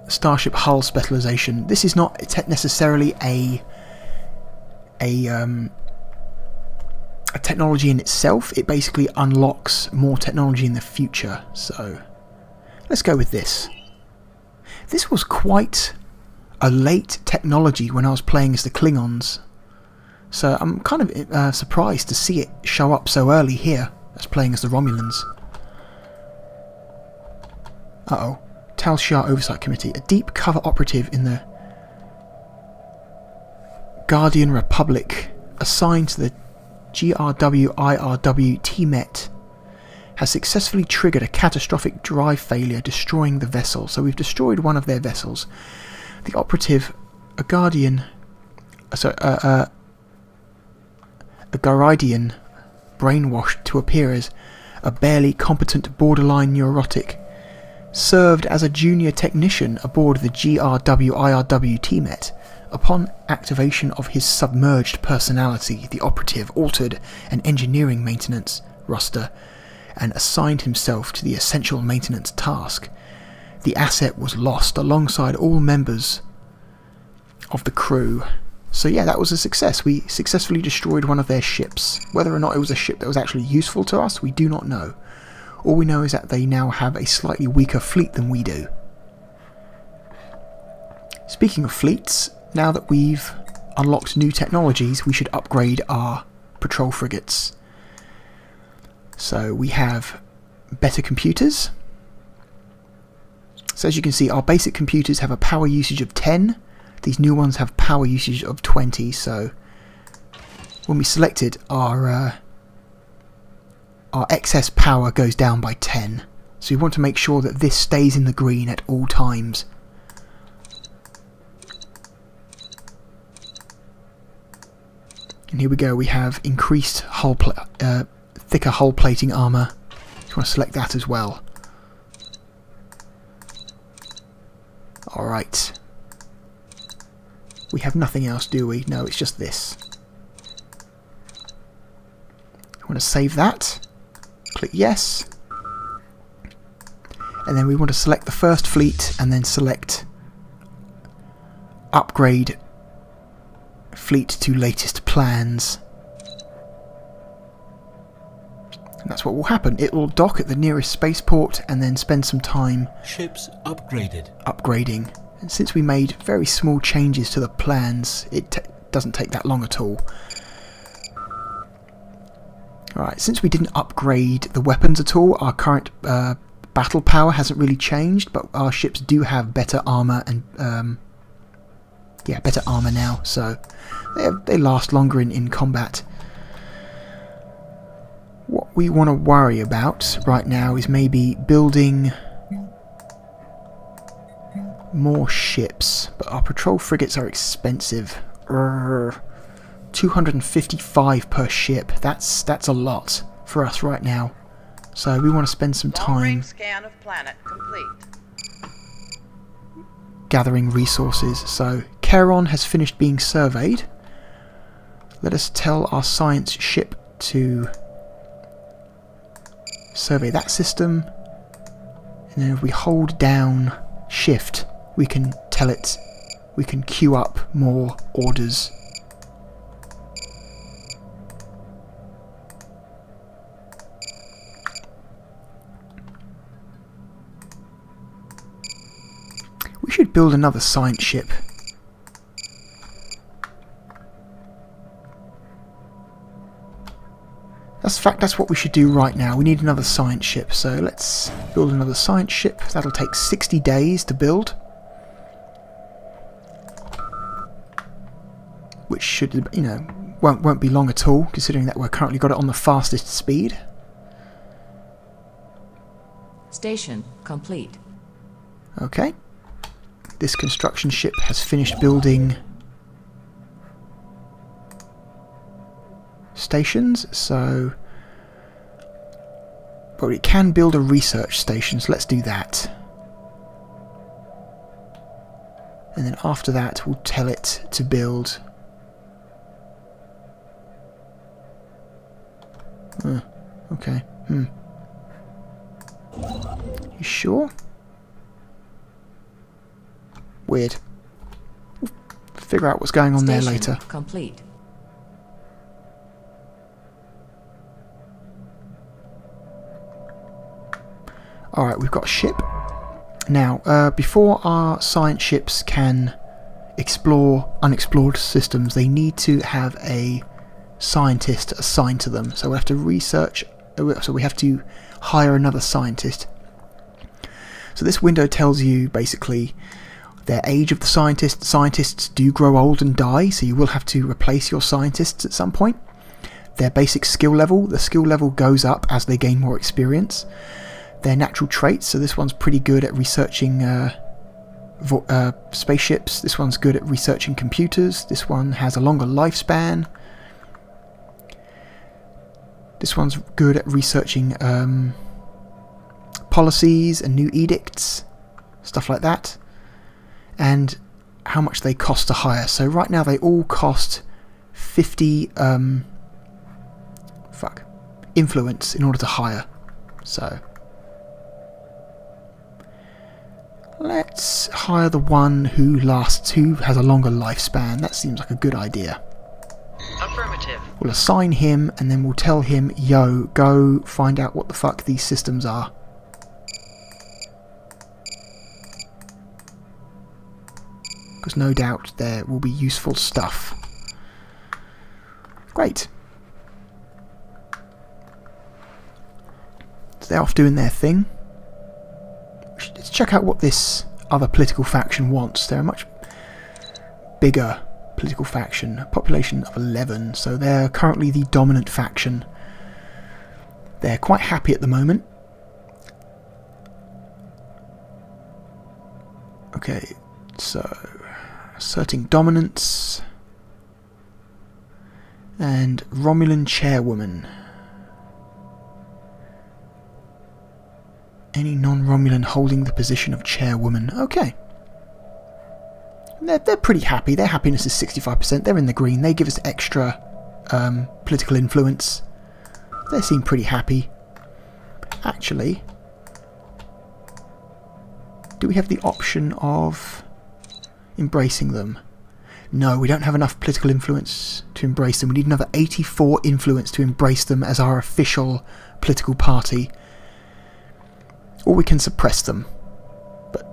Speaker 1: Starship hull specialization. This is not necessarily a technology in itself. It basically unlocks more technology in the future. So let's go with this. This was quite a late technology when I was playing as the Klingons, so I'm kind of surprised to see it show up so early here as playing as the Romulans. Uh-oh. Tal Shiar Oversight Committee. A deep cover operative in the Guardian Republic assigned to the GRW-IRW TMET has successfully triggered a catastrophic drive failure, destroying the vessel. So we've destroyed one of their vessels. The operative, a Guardian, a Garidian, brainwashed to appear as a barely competent borderline neurotic, served as a junior technician aboard the GRW-IRW TMET. Upon activation of his submerged personality, the operative altered an engineering maintenance roster and assigned himself to the essential maintenance task. The asset was lost alongside all members of the crew. So yeah, that was a success. We successfully destroyed one of their ships. Whether or not it was a ship that was actually useful to us, we do not know. All we know is that they now have a slightly weaker fleet than we do. Speaking of fleets, now that we've unlocked new technologies, we should upgrade our patrol frigates. So we have better computers. So as you can see, our basic computers have a power usage of 10. These new ones have power usage of 20. So when we select it, our excess power goes down by 10. So we want to make sure that this stays in the green at all times. And here we go, we have increased thicker hull plating armour. Just want to select that as well. Alright. We have nothing else, do we? No, it's just this. I want to save that. Click yes. And then we want to select the first fleet and then select upgrade fleet to latest plans. And that's what will happen. It will dock at the nearest spaceport and then spend some time
Speaker 3: Ships upgraded.
Speaker 1: upgrading. And since we made very small changes to the plans, it doesn't take that long at all. Alright, since we didn't upgrade the weapons at all, our current battle power hasn't really changed, but our ships do have better armour and yeah, better armour now, so they last longer in combat. we want to worry about right now is maybe building more ships, but our patrol frigates are expensive. 255 per ship. That's a lot for us right now. So we want to spend some time
Speaker 5: scan of planet complete.
Speaker 1: gathering resources. So Charon has finished being surveyed. Let us tell our science ship to survey that system, and then if we hold down shift we can tell it, we can queue up more orders. We should build another science ship. That's what we should do right now. We need another science ship, so let's build another science ship. That'll take 60 days to build, which should, you know, won't be long at all, considering that we're currently got it on the fastest speed.
Speaker 4: Station complete.
Speaker 1: Okay. This construction ship has finished building stations, so but it can build a research station, so let's do that. And then after that we'll tell it to build okay. You sure? Weird. We'll figure out what's going on there later.
Speaker 4: Complete.
Speaker 1: Alright, we've got a ship. Now, before our science ships can explore unexplored systems, they need to have a scientist assigned to them. So we have to research, so we have to hire another scientist. So this window tells you basically their age of the scientist. Scientists do grow old and die, so you will have to replace your scientists at some point. Their basic skill level, the skill level goes up as they gain more experience. Their natural traits, so this one's pretty good at researching spaceships, this one's good at researching computers, this one has a longer lifespan, this one's good at researching policies and new edicts, stuff like that, and how much they cost to hire. So right now they all cost 50 influence in order to hire. So let's hire the one who has a longer lifespan. That seems like a good idea.
Speaker 5: Affirmative.
Speaker 1: We'll assign him and then we'll tell him, yo, go find out what the fuck these systems are. Because no doubt there will be useful stuff. Great. So they're off doing their thing. Let's check out what this other political faction wants. They're a much bigger political faction, a population of 11, so they're currently the dominant faction. They're quite happy at the moment. Okay, so asserting dominance and Romulan chairwoman. Any non-Romulan holding the position of chairwoman. Okay. They're pretty happy. Their happiness is 65%. They're in the green. They give us extra political influence. They seem pretty happy. Actually, do we have the option of embracing them? No, we don't have enough political influence to embrace them. We need another 84 influence to embrace them as our official political party. Or we can suppress them. But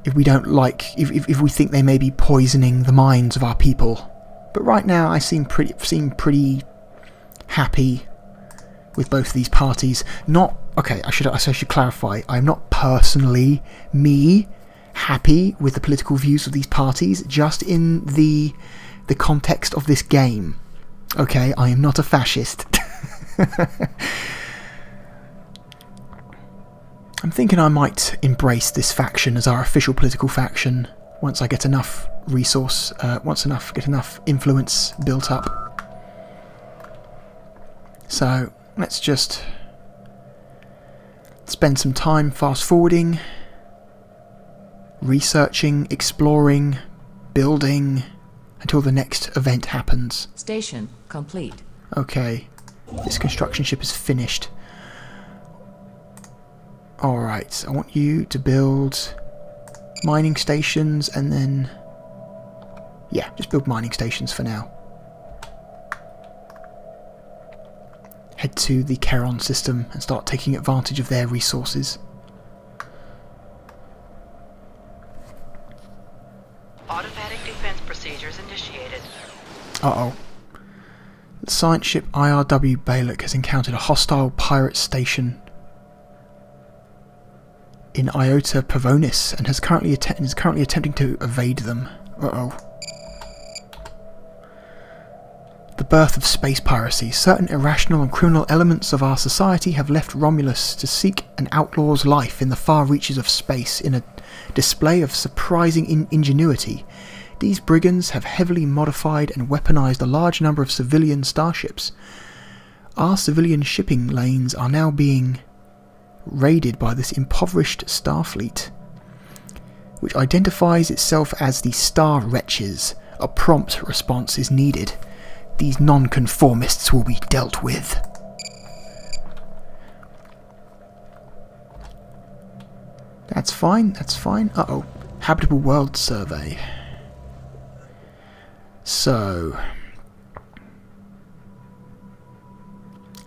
Speaker 1: if we don't like, if we think they may be poisoning the minds of our people. But right now I seem pretty happy with both of these parties. Not okay. I should clarify. I'm not personally happy with the political views of these parties. Just in the context of this game. Okay, I am not a fascist. I'm thinking I might embrace this faction as our official political faction once I get enough resource, get enough influence built up. So let's just spend some time fast forwarding, researching, exploring, building until the next event happens.
Speaker 4: Station complete.
Speaker 1: Okay, this construction ship is finished. Alright, I want you to build mining stations and then... yeah, just build mining stations for now. Head to the Charon system and start taking advantage of their resources.
Speaker 5: Automatic defense procedures initiated.
Speaker 1: Uh-oh. The science ship IRW Balak has encountered a hostile pirate station in Iota Pavonis and is currently attempting to evade them. Uh-oh. The birth of space piracy. Certain irrational and criminal elements of our society have left Romulus to seek an outlaw's life in the far reaches of space in a display of surprising ingenuity. These brigands have heavily modified and weaponized a large number of civilian starships. Our civilian shipping lanes are now being raided by this impoverished Starfleet, which identifies itself as the Star Wretches. A prompt response is needed. These non-conformists will be dealt with. That's fine, that's fine. Uh-oh. Habitable World Survey. So...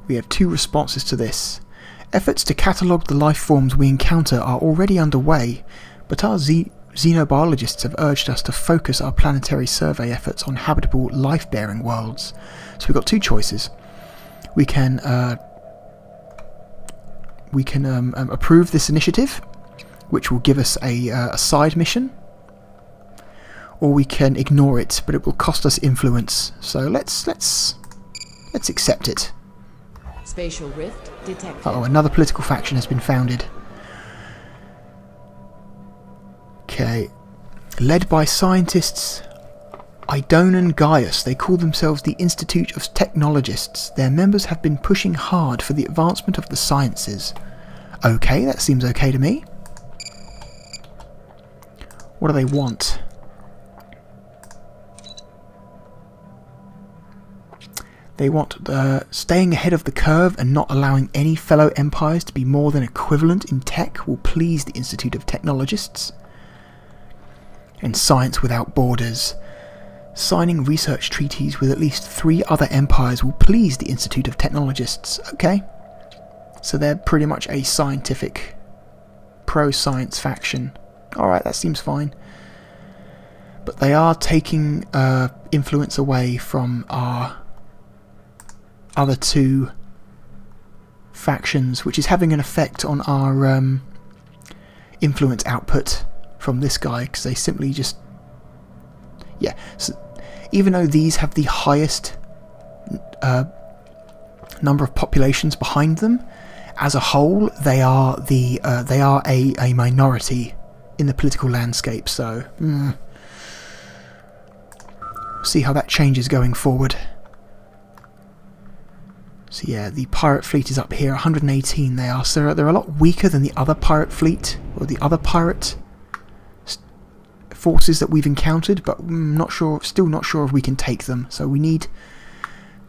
Speaker 1: we have two responses to this. Efforts to catalogue the life forms we encounter are already underway, but our xenobiologists have urged us to focus our planetary survey efforts on habitable life-bearing worlds. So we've got two choices. We can approve this initiative, which will give us a side mission, or we can ignore it, but it will cost us influence. So let's accept it.
Speaker 4: Spatial rift detected.
Speaker 1: Uh-oh, another political faction has been founded. Okay. Led by scientists Idon and Gaius, they call themselves the Institute of Technologists. Their members have been pushing hard for the advancement of the sciences. Okay, that seems okay to me. What do they want? They want staying ahead of the curve and not allowing any fellow empires to be more than equivalent in tech will please the Institute of Technologists. And science without borders. Signing research treaties with at least 3 other empires will please the Institute of Technologists. Okay. So they're pretty much a scientific, pro-science faction. Alright, that seems fine. But they are taking influence away from our other 2 factions, which is having an effect on our influence output from this guy, because they simply just... yeah, so even though these have the highest number of populations behind them, as a whole they are a minority in the political landscape, so see how that changes going forward. So yeah, the pirate fleet is up here, 118 they are, so they're a lot weaker than the other pirate fleet, or the other pirate forces that we've encountered, but still not sure if we can take them, so we need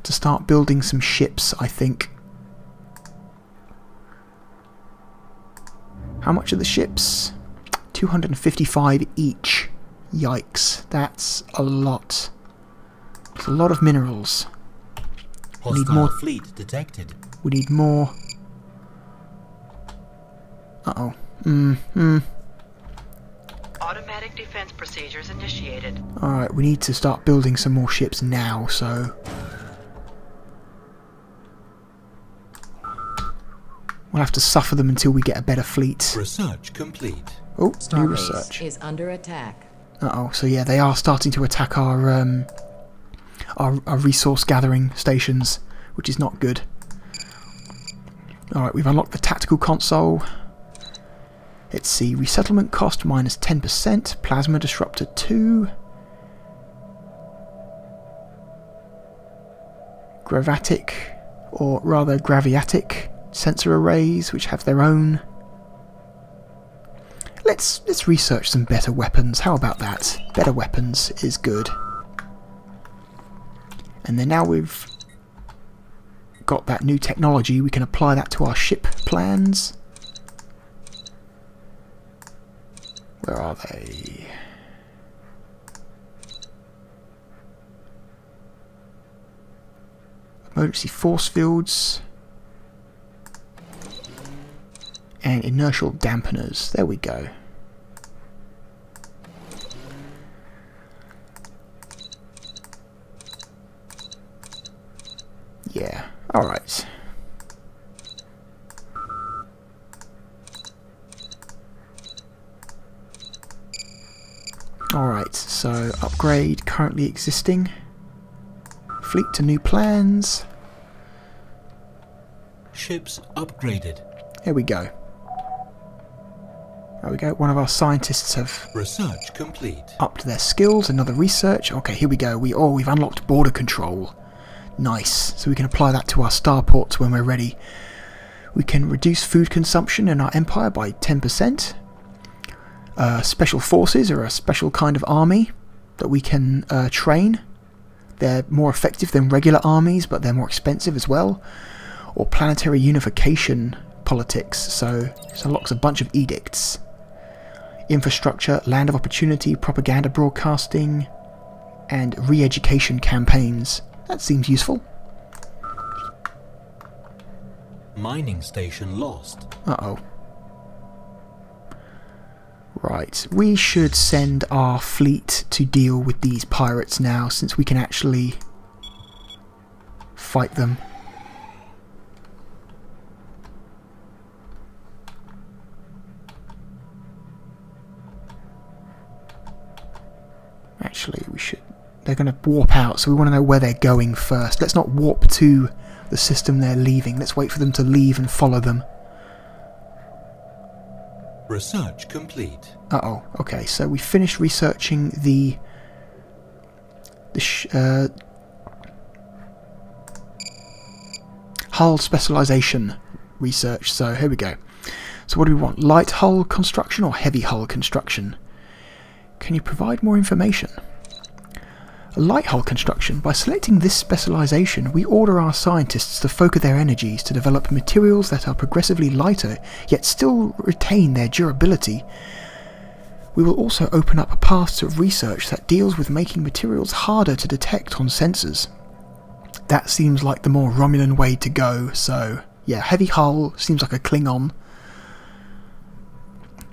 Speaker 1: to start building some ships, I think. How much are the ships? 255 each. Yikes, that's a lot. It's a lot of minerals. We need more
Speaker 3: fleet detected.
Speaker 1: We need more. Uh-oh.
Speaker 5: Automatic defense procedures initiated.
Speaker 1: Alright, we need to start building some more ships now, so... we'll have to suffer them until we get a better fleet.
Speaker 3: Research complete.
Speaker 1: Oh, new
Speaker 4: Starbase
Speaker 1: research.
Speaker 4: is under attack.
Speaker 1: Uh-oh, so yeah, they are starting to attack our resource gathering stations, which is not good. Alright, we've unlocked the tactical console. Let's see, resettlement cost minus 10%, plasma disruptor 2, gravatic, or rather graviatic sensor arrays, which have their own. Let's research some better weapons. How about that? Better weapons is good. And then now we've got that new technology, we can apply that to our ship plans. Where are they? Emergency force fields and inertial dampeners. There we go. Yeah, alright. Alright, so upgrade currently existing. Fleet to new plans.
Speaker 3: Ships upgraded.
Speaker 1: Here we go. There we go. One of our scientists have
Speaker 3: Research complete.
Speaker 1: upped their skills. Another research. Okay, here we go. We've unlocked border control. Nice. So we can apply that to our starports when we're ready. We can reduce food consumption in our empire by 10%. Special forces are a special kind of army that we can train. They're more effective than regular armies, but they're more expensive as well. Or planetary unification politics, so this unlocks a bunch of edicts. Infrastructure, land of opportunity, propaganda broadcasting, and re-education campaigns. That seems useful.
Speaker 3: Mining station lost.
Speaker 1: Uh-oh. Right, we should send our fleet to deal with these pirates now, since we can actually fight them. Actually, we should... They're going to warp out, so we want to know where they're going first. Let's not warp to the system they're leaving. Let's wait for them to leave and follow them.
Speaker 3: Research complete.
Speaker 1: Uh-oh. Okay, so we finished researching the hull specialization research. So here we go. So what do we want? Light hull construction or heavy hull construction? Can you provide more information? A light hull construction. By selecting this specialization, we order our scientists to focus their energies to develop materials that are progressively lighter, yet still retain their durability. We will also open up a path to research that deals with making materials harder to detect on sensors. That seems like the more Romulan way to go, so yeah, heavy hull seems like a Klingon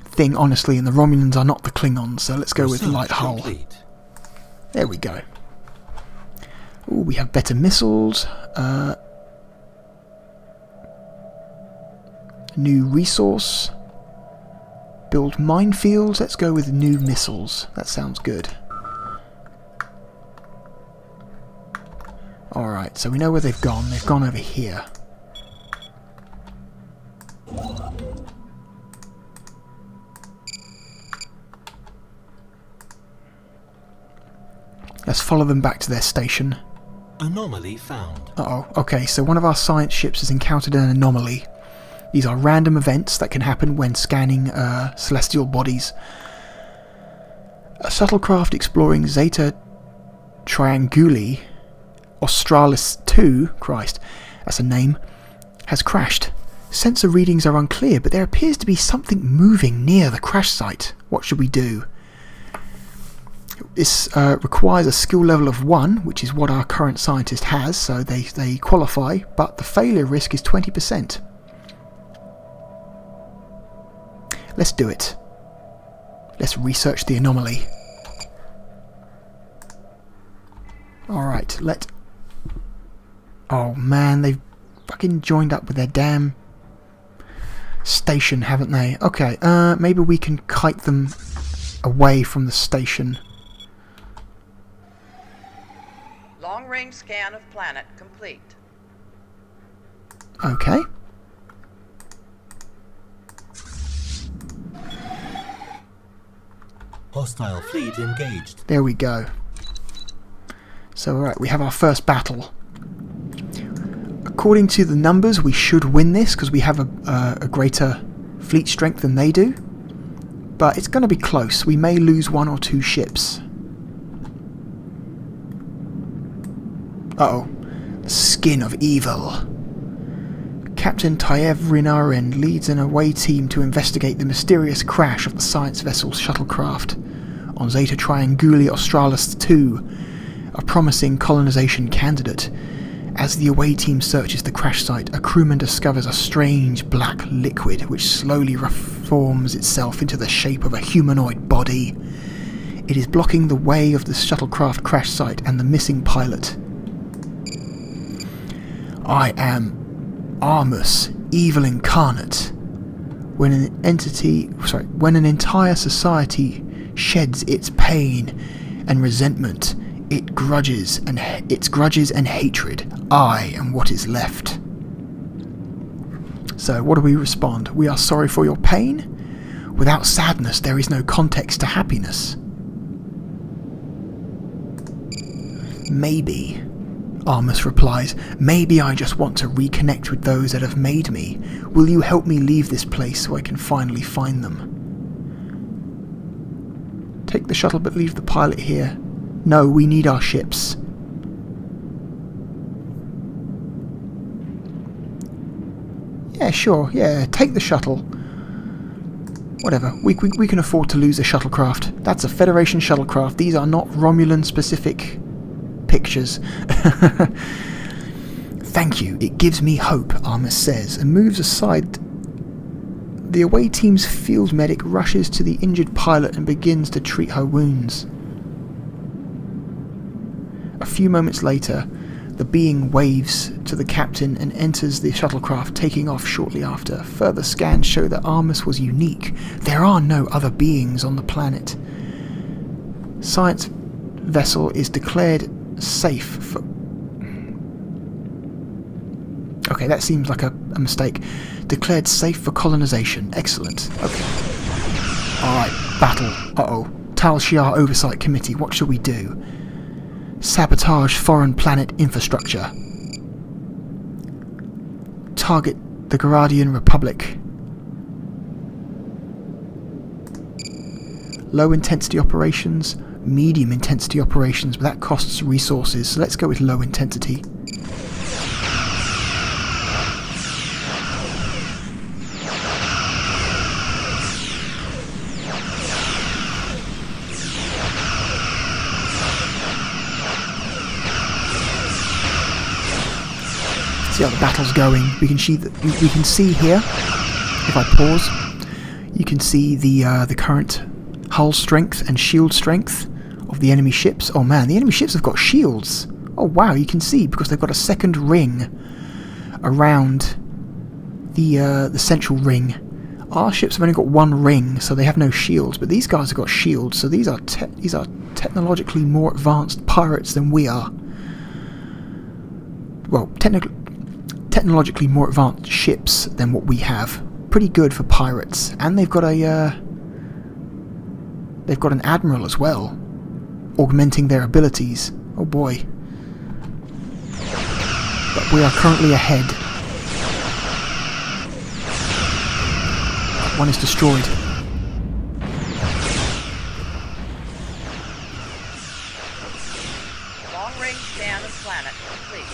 Speaker 1: thing, honestly, and the Romulans are not the Klingons, so let's go with light hull.
Speaker 3: Complete.
Speaker 1: There we go. Ooh, we have better missiles. New resource. Build minefields. Let's go with new missiles. That sounds good. Alright, so we know where they've gone. They've gone over here. Let's follow them back to their station.
Speaker 3: Anomaly found.
Speaker 1: Uh-oh. Okay, so one of our science ships has encountered an anomaly. These are random events that can happen when scanning celestial bodies. A shuttlecraft exploring Zeta Trianguli Australis 2, Christ, that's a name, has crashed. Sensor readings are unclear, but there appears to be something moving near the crash site. What should we do? This requires a skill level of 1, which is what our current scientist has, so they qualify, but the failure risk is 20%. Let's do it. Let's research the anomaly. Alright, oh man, they've fucking joined up with their damn station, haven't they? Okay, maybe we can kite them away from the station.
Speaker 5: Long-range scan of planet complete.
Speaker 1: Okay.
Speaker 3: Hostile fleet engaged.
Speaker 1: There we go. So alright, we have our first battle. According to the numbers, we should win this because we have a greater fleet strength than they do. But it's going to be close. We may lose 1 or 2 ships. Uh-oh. The Skin of Evil. Captain Taev Rinaren leads an away team to investigate the mysterious crash of the science vessel shuttlecraft on Zeta Trianguli Australis II, a promising colonization candidate. As the away team searches the crash site, a crewman discovers a strange black liquid which slowly reforms itself into the shape of a humanoid body. It is blocking the way of the shuttlecraft crash site and the missing pilot. I am Armus, evil incarnate. When an entire society sheds its pain and resentment, its grudges and hatred, I am what is left. So what do we respond? We are sorry for your pain. Without sadness there is no context to happiness. Maybe, Armus replies, maybe I just want to reconnect with those that have made me. Will you help me leave this place so I can finally find them? Take the shuttle but leave the pilot here. No, we need our ships. Yeah, sure, yeah, take the shuttle. Whatever, we can afford to lose a shuttlecraft. That's a Federation shuttlecraft. These are not Romulan specific pictures. Thank you, it gives me hope, Armus says, and moves aside. The away team's field medic rushes to the injured pilot and begins to treat her wounds. A few moments later, the being waves to the captain and enters the shuttlecraft, taking off shortly after. Further scans show that Armus was unique. There are no other beings on the planet. Science vessel is declared safe for... Okay, that seems like a mistake. Declared safe for colonization. Excellent. Okay. Alright, battle. Uh-oh. Tal Shiar Oversight Committee, what shall we do? Sabotage foreign planet infrastructure. Target the Garadian Republic. Low intensity operations, medium intensity operations, but that costs resources, so let's go with low intensity. See how the battle's going. We can see that we can see here. If I pause, you can see the current hull strength and shield strength of the enemy ships. Oh man, the enemy ships have got shields. Oh wow, you can see because they've got a second ring around the central ring. Our ships have only got one ring, so they have no shields. But these guys have got shields, so these are technologically more advanced pirates than we are. Well, technologically more advanced ships than what we have. Pretty good for pirates, and they've got an admiral as well, augmenting their abilities. Oh boy! But we are currently ahead. One is destroyed.
Speaker 5: Long-range scan of planet complete.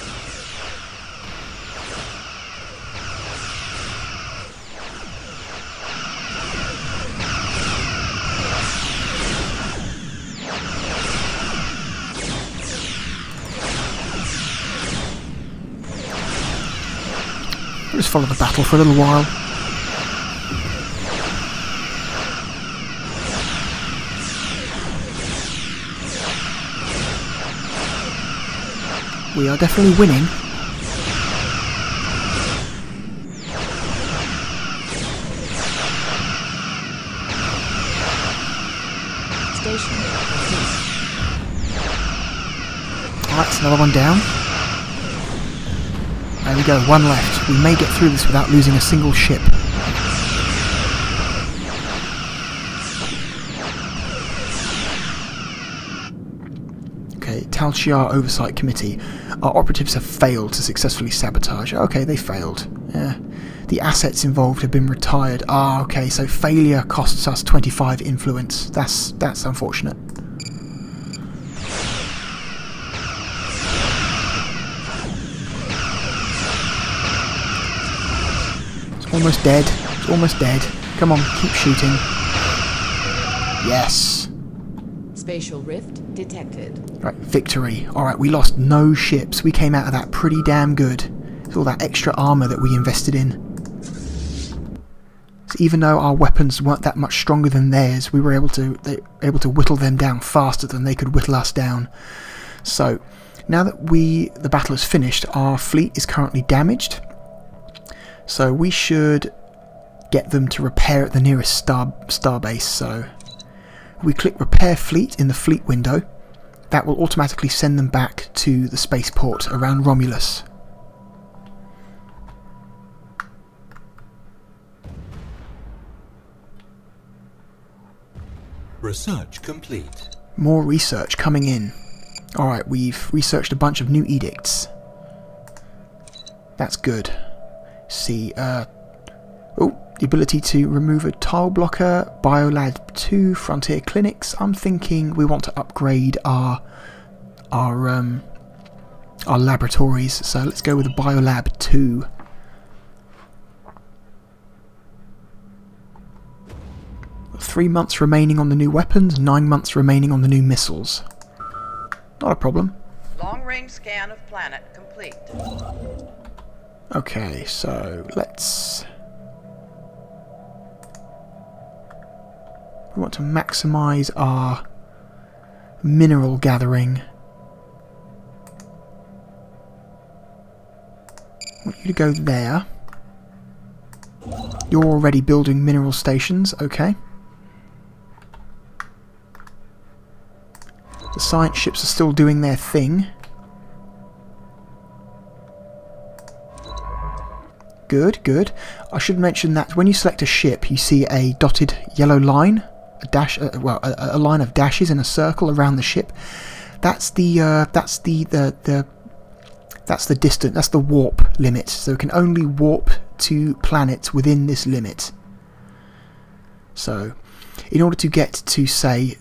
Speaker 1: We'll just follow the battle for a little while. We are definitely winning.
Speaker 4: Station.
Speaker 1: Alright, that's another one down. There we go, one left. We may get through this without losing a single ship. Calciar Oversight Committee. Our operatives have failed to successfully sabotage. Okay, they failed. Yeah. The assets involved have been retired. Ah, okay, so failure costs us 25 influence. That's unfortunate. It's almost dead. It's almost dead. Come on, keep shooting. Yes.
Speaker 4: Spatial rift detected.
Speaker 1: Right, victory. Alright, we lost no ships. We came out of that pretty damn good. It's all that extra armour that we invested in. So even though our weapons weren't that much stronger than theirs, we were able to whittle them down faster than they could whittle us down. So now that the battle is finished, our fleet is currently damaged. So we should get them to repair at the nearest starbase. So we click repair fleet in the fleet window. That will automatically send them back to the spaceport around Romulus.
Speaker 3: Research complete.
Speaker 1: More research coming in. Alright, we've researched a bunch of new edicts. That's good. See, oh, the ability to remove a tile blocker, Biolab 2, Frontier Clinics. I'm thinking we want to upgrade our laboratories, so let's go with a Biolab 2. Three months remaining on the new weapons, 9 months remaining on the new missiles. Not a problem.
Speaker 5: Long-range scan of planet complete.
Speaker 1: Okay, so let's... We want to maximise our mineral gathering. I want you to go there. You're already building mineral stations, okay. The science ships are still doing their thing. Good, good. I should mention that when you select a ship, you see a dotted yellow line, a dash, well, a line of dashes in a circle around the ship. That's the distance. That's the warp limit. So it can only warp to planets within this limit. So, in order to get to, say,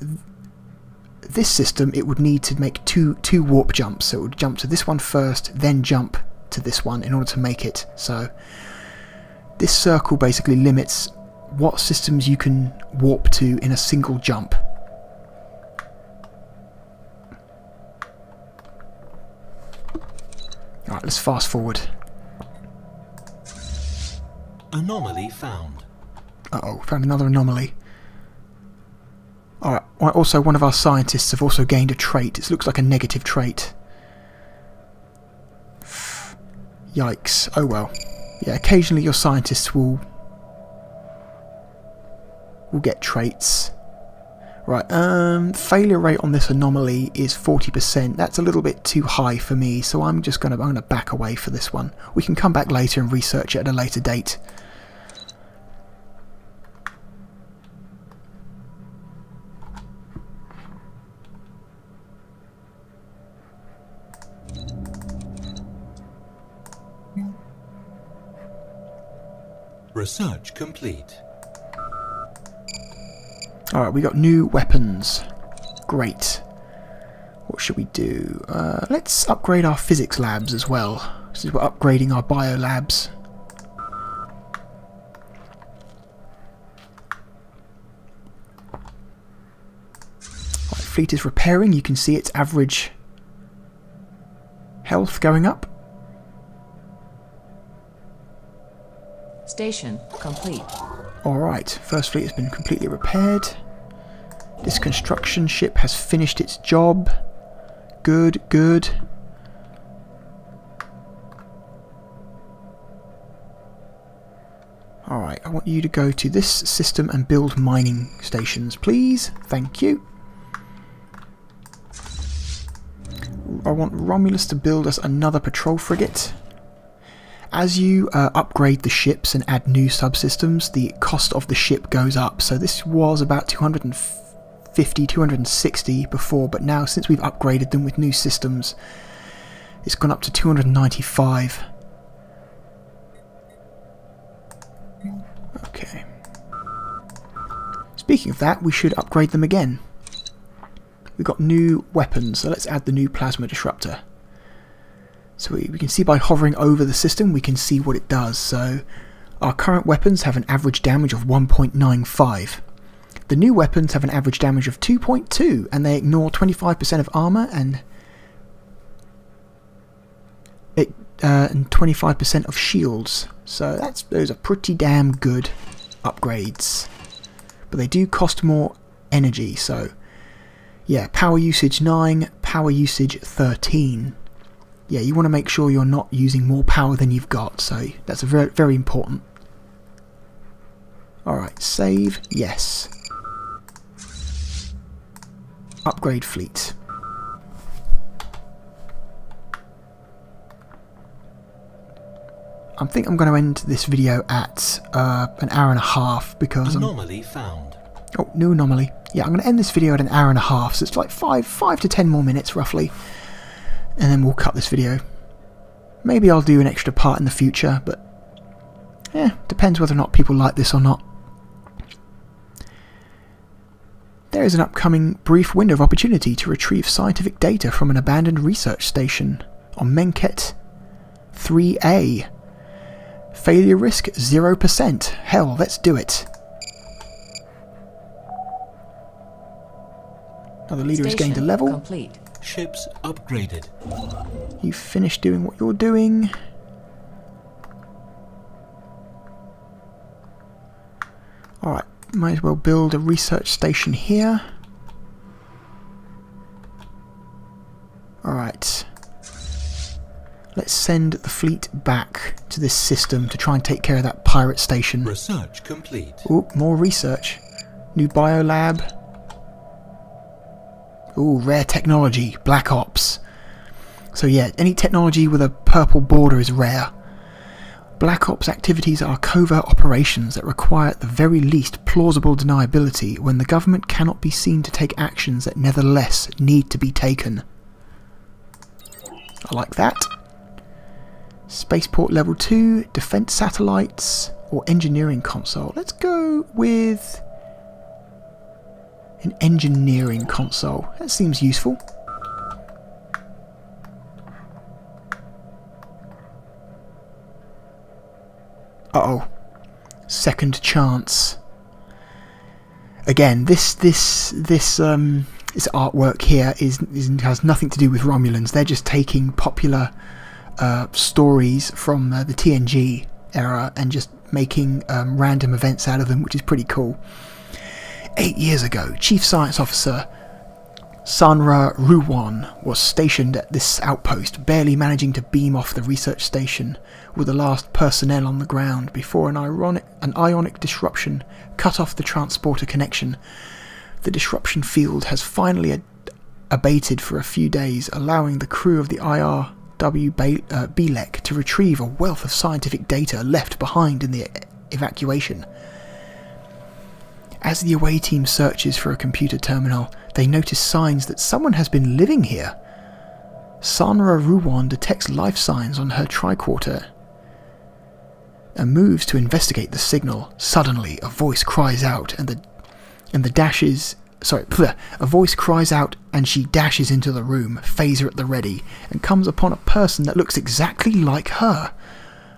Speaker 1: this system, it would need to make two warp jumps. So it would jump to this one first, then jump to this one in order to make it. So this circle basically limits what systems you can warp to in a single jump. Alright, let's fast forward.
Speaker 3: Anomaly found.
Speaker 1: Uh-oh, found another anomaly. Alright, also one of our scientists have also gained a trait. It looks like a negative trait. Yikes. Oh well. Yeah, occasionally your scientists will get traits. Right, failure rate on this anomaly is 40%. That's a little bit too high for me, so I'm gonna back away for this one. We can come back later and research it at a later date.
Speaker 3: Research complete.
Speaker 1: Alright, we got new weapons. Great. What should we do? Let's upgrade our physics labs as well, since we're upgrading our bio labs. Right, fleet is repairing. You can see its average health going up.
Speaker 4: Station complete.
Speaker 1: Alright, first fleet has been completely repaired. This construction ship has finished its job. Good, good. Alright, I want you to go to this system and build mining stations, please. Thank you. I want Romulus to build us another patrol frigate. As you upgrade the ships and add new subsystems, the cost of the ship goes up. So this was about 250 250, 260 before, but now since we've upgraded them with new systems, it's gone up to 295. Okay. Speaking of that, we should upgrade them again. We've got new weapons, so let's add the new plasma disruptor. So we can see by hovering over the system, we can see what it does. So our current weapons have an average damage of 1.95. The new weapons have an average damage of 2.2, and they ignore 25% of armor and 25% of shields. So those are pretty damn good upgrades. But they do cost more energy, so yeah, power usage 9, power usage 13. Yeah, you want to make sure you're not using more power than you've got, so that's very, very important. Alright, save, yes. Upgrade fleet. I think I'm going to end this video at an hour and a half because
Speaker 3: Anomaly found.
Speaker 1: Oh, new anomaly. Yeah, I'm going to end this video at an hour and a half, so it's like 5 to 10 more minutes roughly. And then we'll cut this video. Maybe I'll do an extra part in the future, but yeah, depends whether or not people like this or not. There is an upcoming brief window of opportunity to retrieve scientific data from an abandoned research station on Menket 3A. Failure risk 0%. Hell, let's do it. Another leader has gained a level.
Speaker 4: Complete.
Speaker 3: Ships upgraded.
Speaker 1: You finished doing what you're doing. Alright, might as well build a research station here. Alright. Let's send the fleet back to this system to try and take care of that pirate station.
Speaker 3: Research complete.
Speaker 1: Ooh, more research. New biolab. Ooh, rare technology. Black Ops. So yeah, any technology with a purple border is rare. Black Ops activities are covert operations that require at the very least plausible deniability when the government cannot be seen to take actions that nevertheless need to be taken. I like that. Spaceport level 2, defense satellites, or engineering console. Let's go with an engineering console. That seems useful. Uh-oh. Second chance. Again, this artwork here has nothing to do with Romulans. They're just taking popular stories from the TNG era and just making random events out of them, which is pretty cool. 8 years ago, Chief Science Officer Sanra Ruwan was stationed at this outpost, barely managing to beam off the research station with the last personnel on the ground before an ionic disruption cut off the transporter connection. The disruption field has finally abated for a few days, allowing the crew of the IRW Belek to retrieve a wealth of scientific data left behind in the evacuation. As the away team searches for a computer terminal, they notice signs that someone has been living here. Sanra Ruwan detects life signs on her tricorder and moves to investigate the signal. Suddenly, a voice cries out, a voice cries out, and she dashes into the room, phaser at the ready, and comes upon a person that looks exactly like her.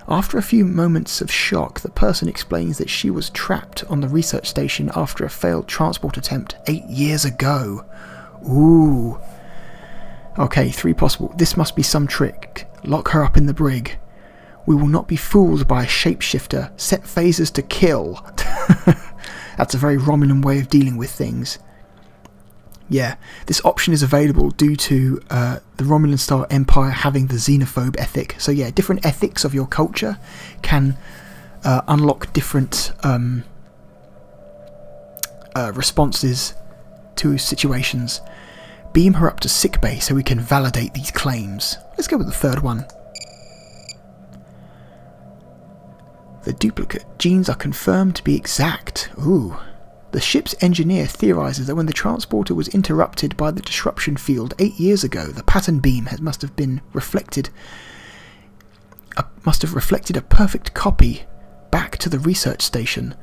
Speaker 1: After a few moments of shock, the person explains that she was trapped on the research station after a failed transport attempt 8 years ago. Ooh. Okay, 3 possible. This must be some trick. Lock her up in the brig. We will not be fooled by a shapeshifter. Set phasers to kill. That's a very Romulan way of dealing with things. Yeah, this option is available due to the Romulan-style empire having the xenophobe ethic. So yeah, different ethics of your culture can unlock different responses to situations. Beam her up to sickbay so we can validate these claims. Let's go with the third one. The duplicate genes are confirmed to be exact. Ooh, The ship's engineer theorizes that when the transporter was interrupted by the disruption field 8 years ago, the pattern beam must have reflected a perfect copy back to the research station.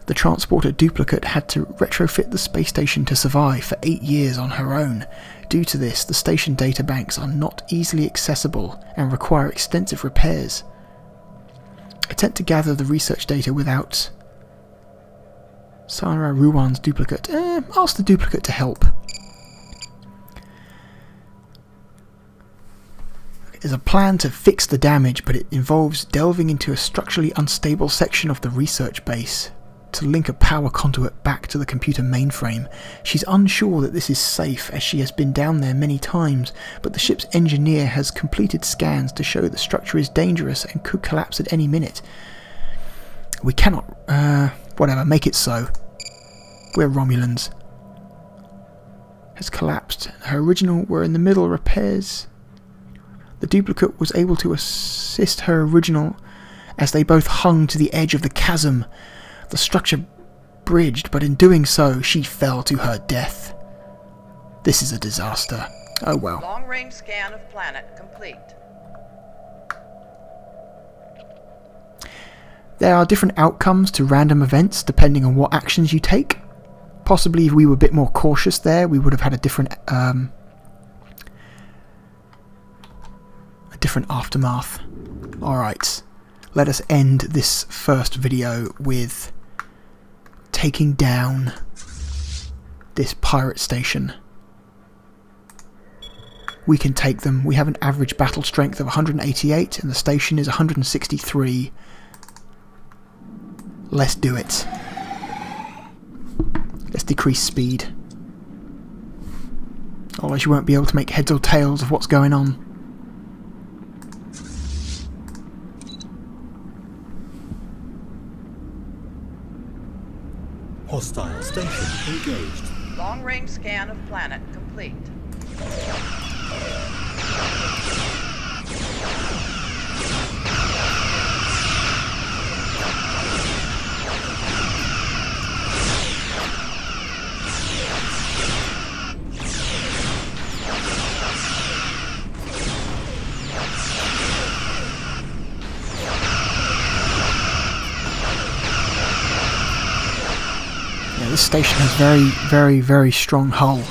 Speaker 1: The transporter duplicate had to retrofit the space station to survive for 8 years on her own. Due to this, the station databanks are not easily accessible and require extensive repairs. Attempt to gather the research data without Sarah Ruwan's duplicate. Ask the duplicate to help. There's a plan to fix the damage, but it involves delving into a structurally unstable section of the research base to link a power conduit back to the computer mainframe. She's unsure that this is safe, as she has been down there many times, but the ship's engineer has completed scans to show the structure is dangerous and could collapse at any minute. We cannot, whatever, make it so. We're Romulans. Has collapsed. Her original were in the middle of repairs. The duplicate was able to assist her original as they both hung to the edge of the chasm. The structure bridged, but in doing so, she fell to her death. This is a disaster. Oh well.
Speaker 5: Long-range scan of planet complete.
Speaker 1: There are different outcomes to random events depending on what actions you take. Possibly if we were a bit more cautious there, we would have had a different aftermath. Alright, let us end this first video with taking down this pirate station. We can take them. We have an average battle strength of 188 and the station is 163. Let's do it. Let's decrease speed. Otherwise you won't be able to make heads or tails of what's going on.
Speaker 3: Hostile station engaged.
Speaker 5: Long-range scan of planet complete.
Speaker 1: This station has very strong hull.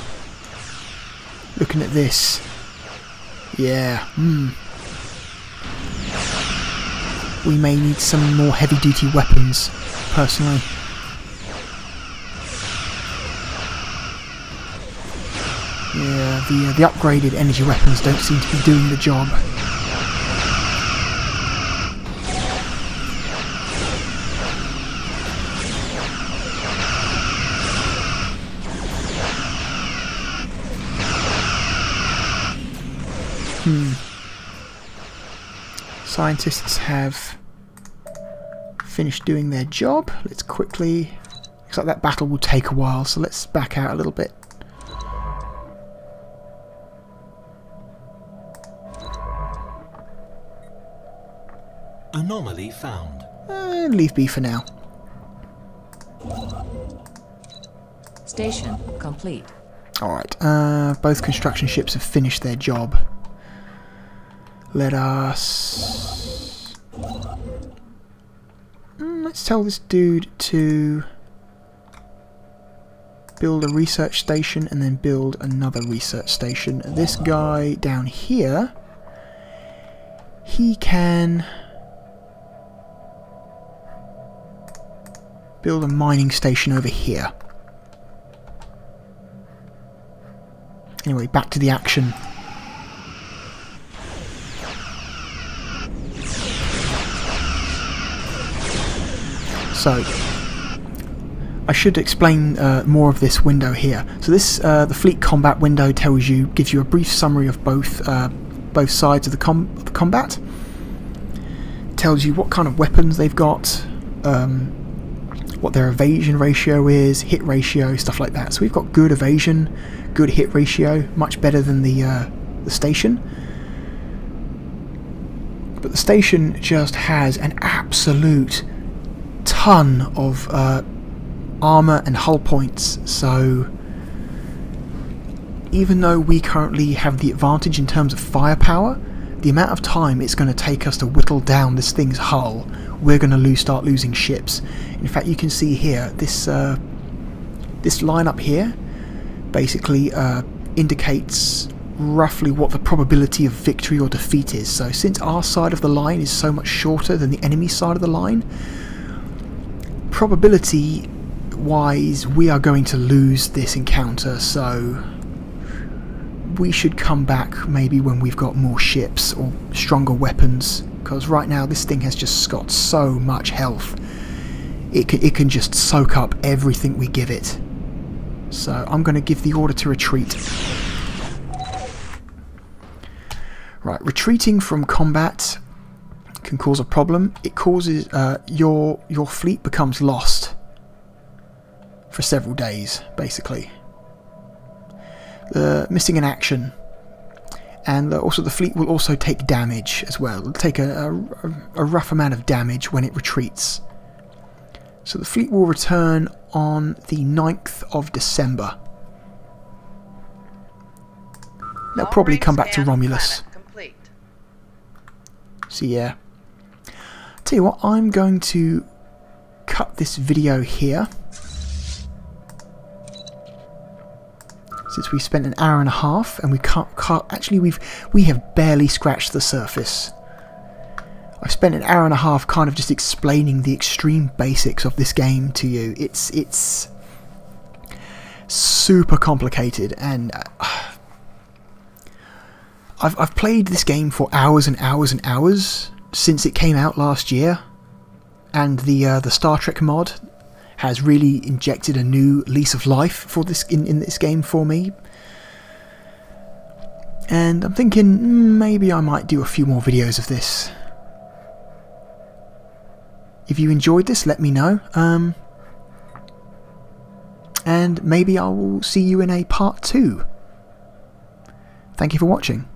Speaker 1: Looking at this. Yeah, we may need some more heavy duty weapons, personally. Yeah, the upgraded energy weapons don't seem to be doing the job. Scientists have finished doing their job. Let's quickly... Looks like that battle will take a while, so let's back out a little bit.
Speaker 3: Anomaly found.
Speaker 1: And leave B for now.
Speaker 4: Station complete.
Speaker 1: Alright, both construction ships have finished their job. Let us... let's tell this dude to build a research station and then build another research station. This guy down here, he can build a mining station over here. Anyway, back to the action. So, I should explain more of this window here. So this, the fleet combat window gives you a brief summary of both sides of the combat. Tells you what kind of weapons they've got, what their evasion ratio is, hit ratio, stuff like that. So we've got good evasion, good hit ratio, much better than the station. But the station just has an absolute ton of armour and hull points, so even though we currently have the advantage in terms of firepower, the amount of time it's going to take us to whittle down this thing's hull, we're going to start losing ships. In fact, you can see here, this line up here basically indicates roughly what the probability of victory or defeat is. So since our side of the line is so much shorter than the enemy side of the line, probability wise we are going to lose this encounter, so we should come back maybe when we've got more ships or stronger weapons, because right now this thing has just got so much health. It can just soak up everything we give it. So I'm going to give the order to retreat. Right, retreating from combat can cause a problem. It causes your fleet becomes lost for several days, basically. Missing in action, and also the fleet will also take damage as well. It'll take a rough amount of damage when it retreats. So the fleet will return on the 9th of December. They'll probably come back to Romulus. So yeah. Tell you what, I'm going to cut this video here, since we spent an hour and a half and we have barely scratched the surface. I've spent an hour and a half kind of just explaining the extreme basics of this game to you. It's super complicated, and I've played this game for hours and hours and hours since it came out last year, and the Star Trek mod has really injected a new lease of life for this in this game for me. And I'm thinking maybe I might do a few more videos of this. If you enjoyed this, let me know. And maybe I will see you in a part 2. Thank you for watching.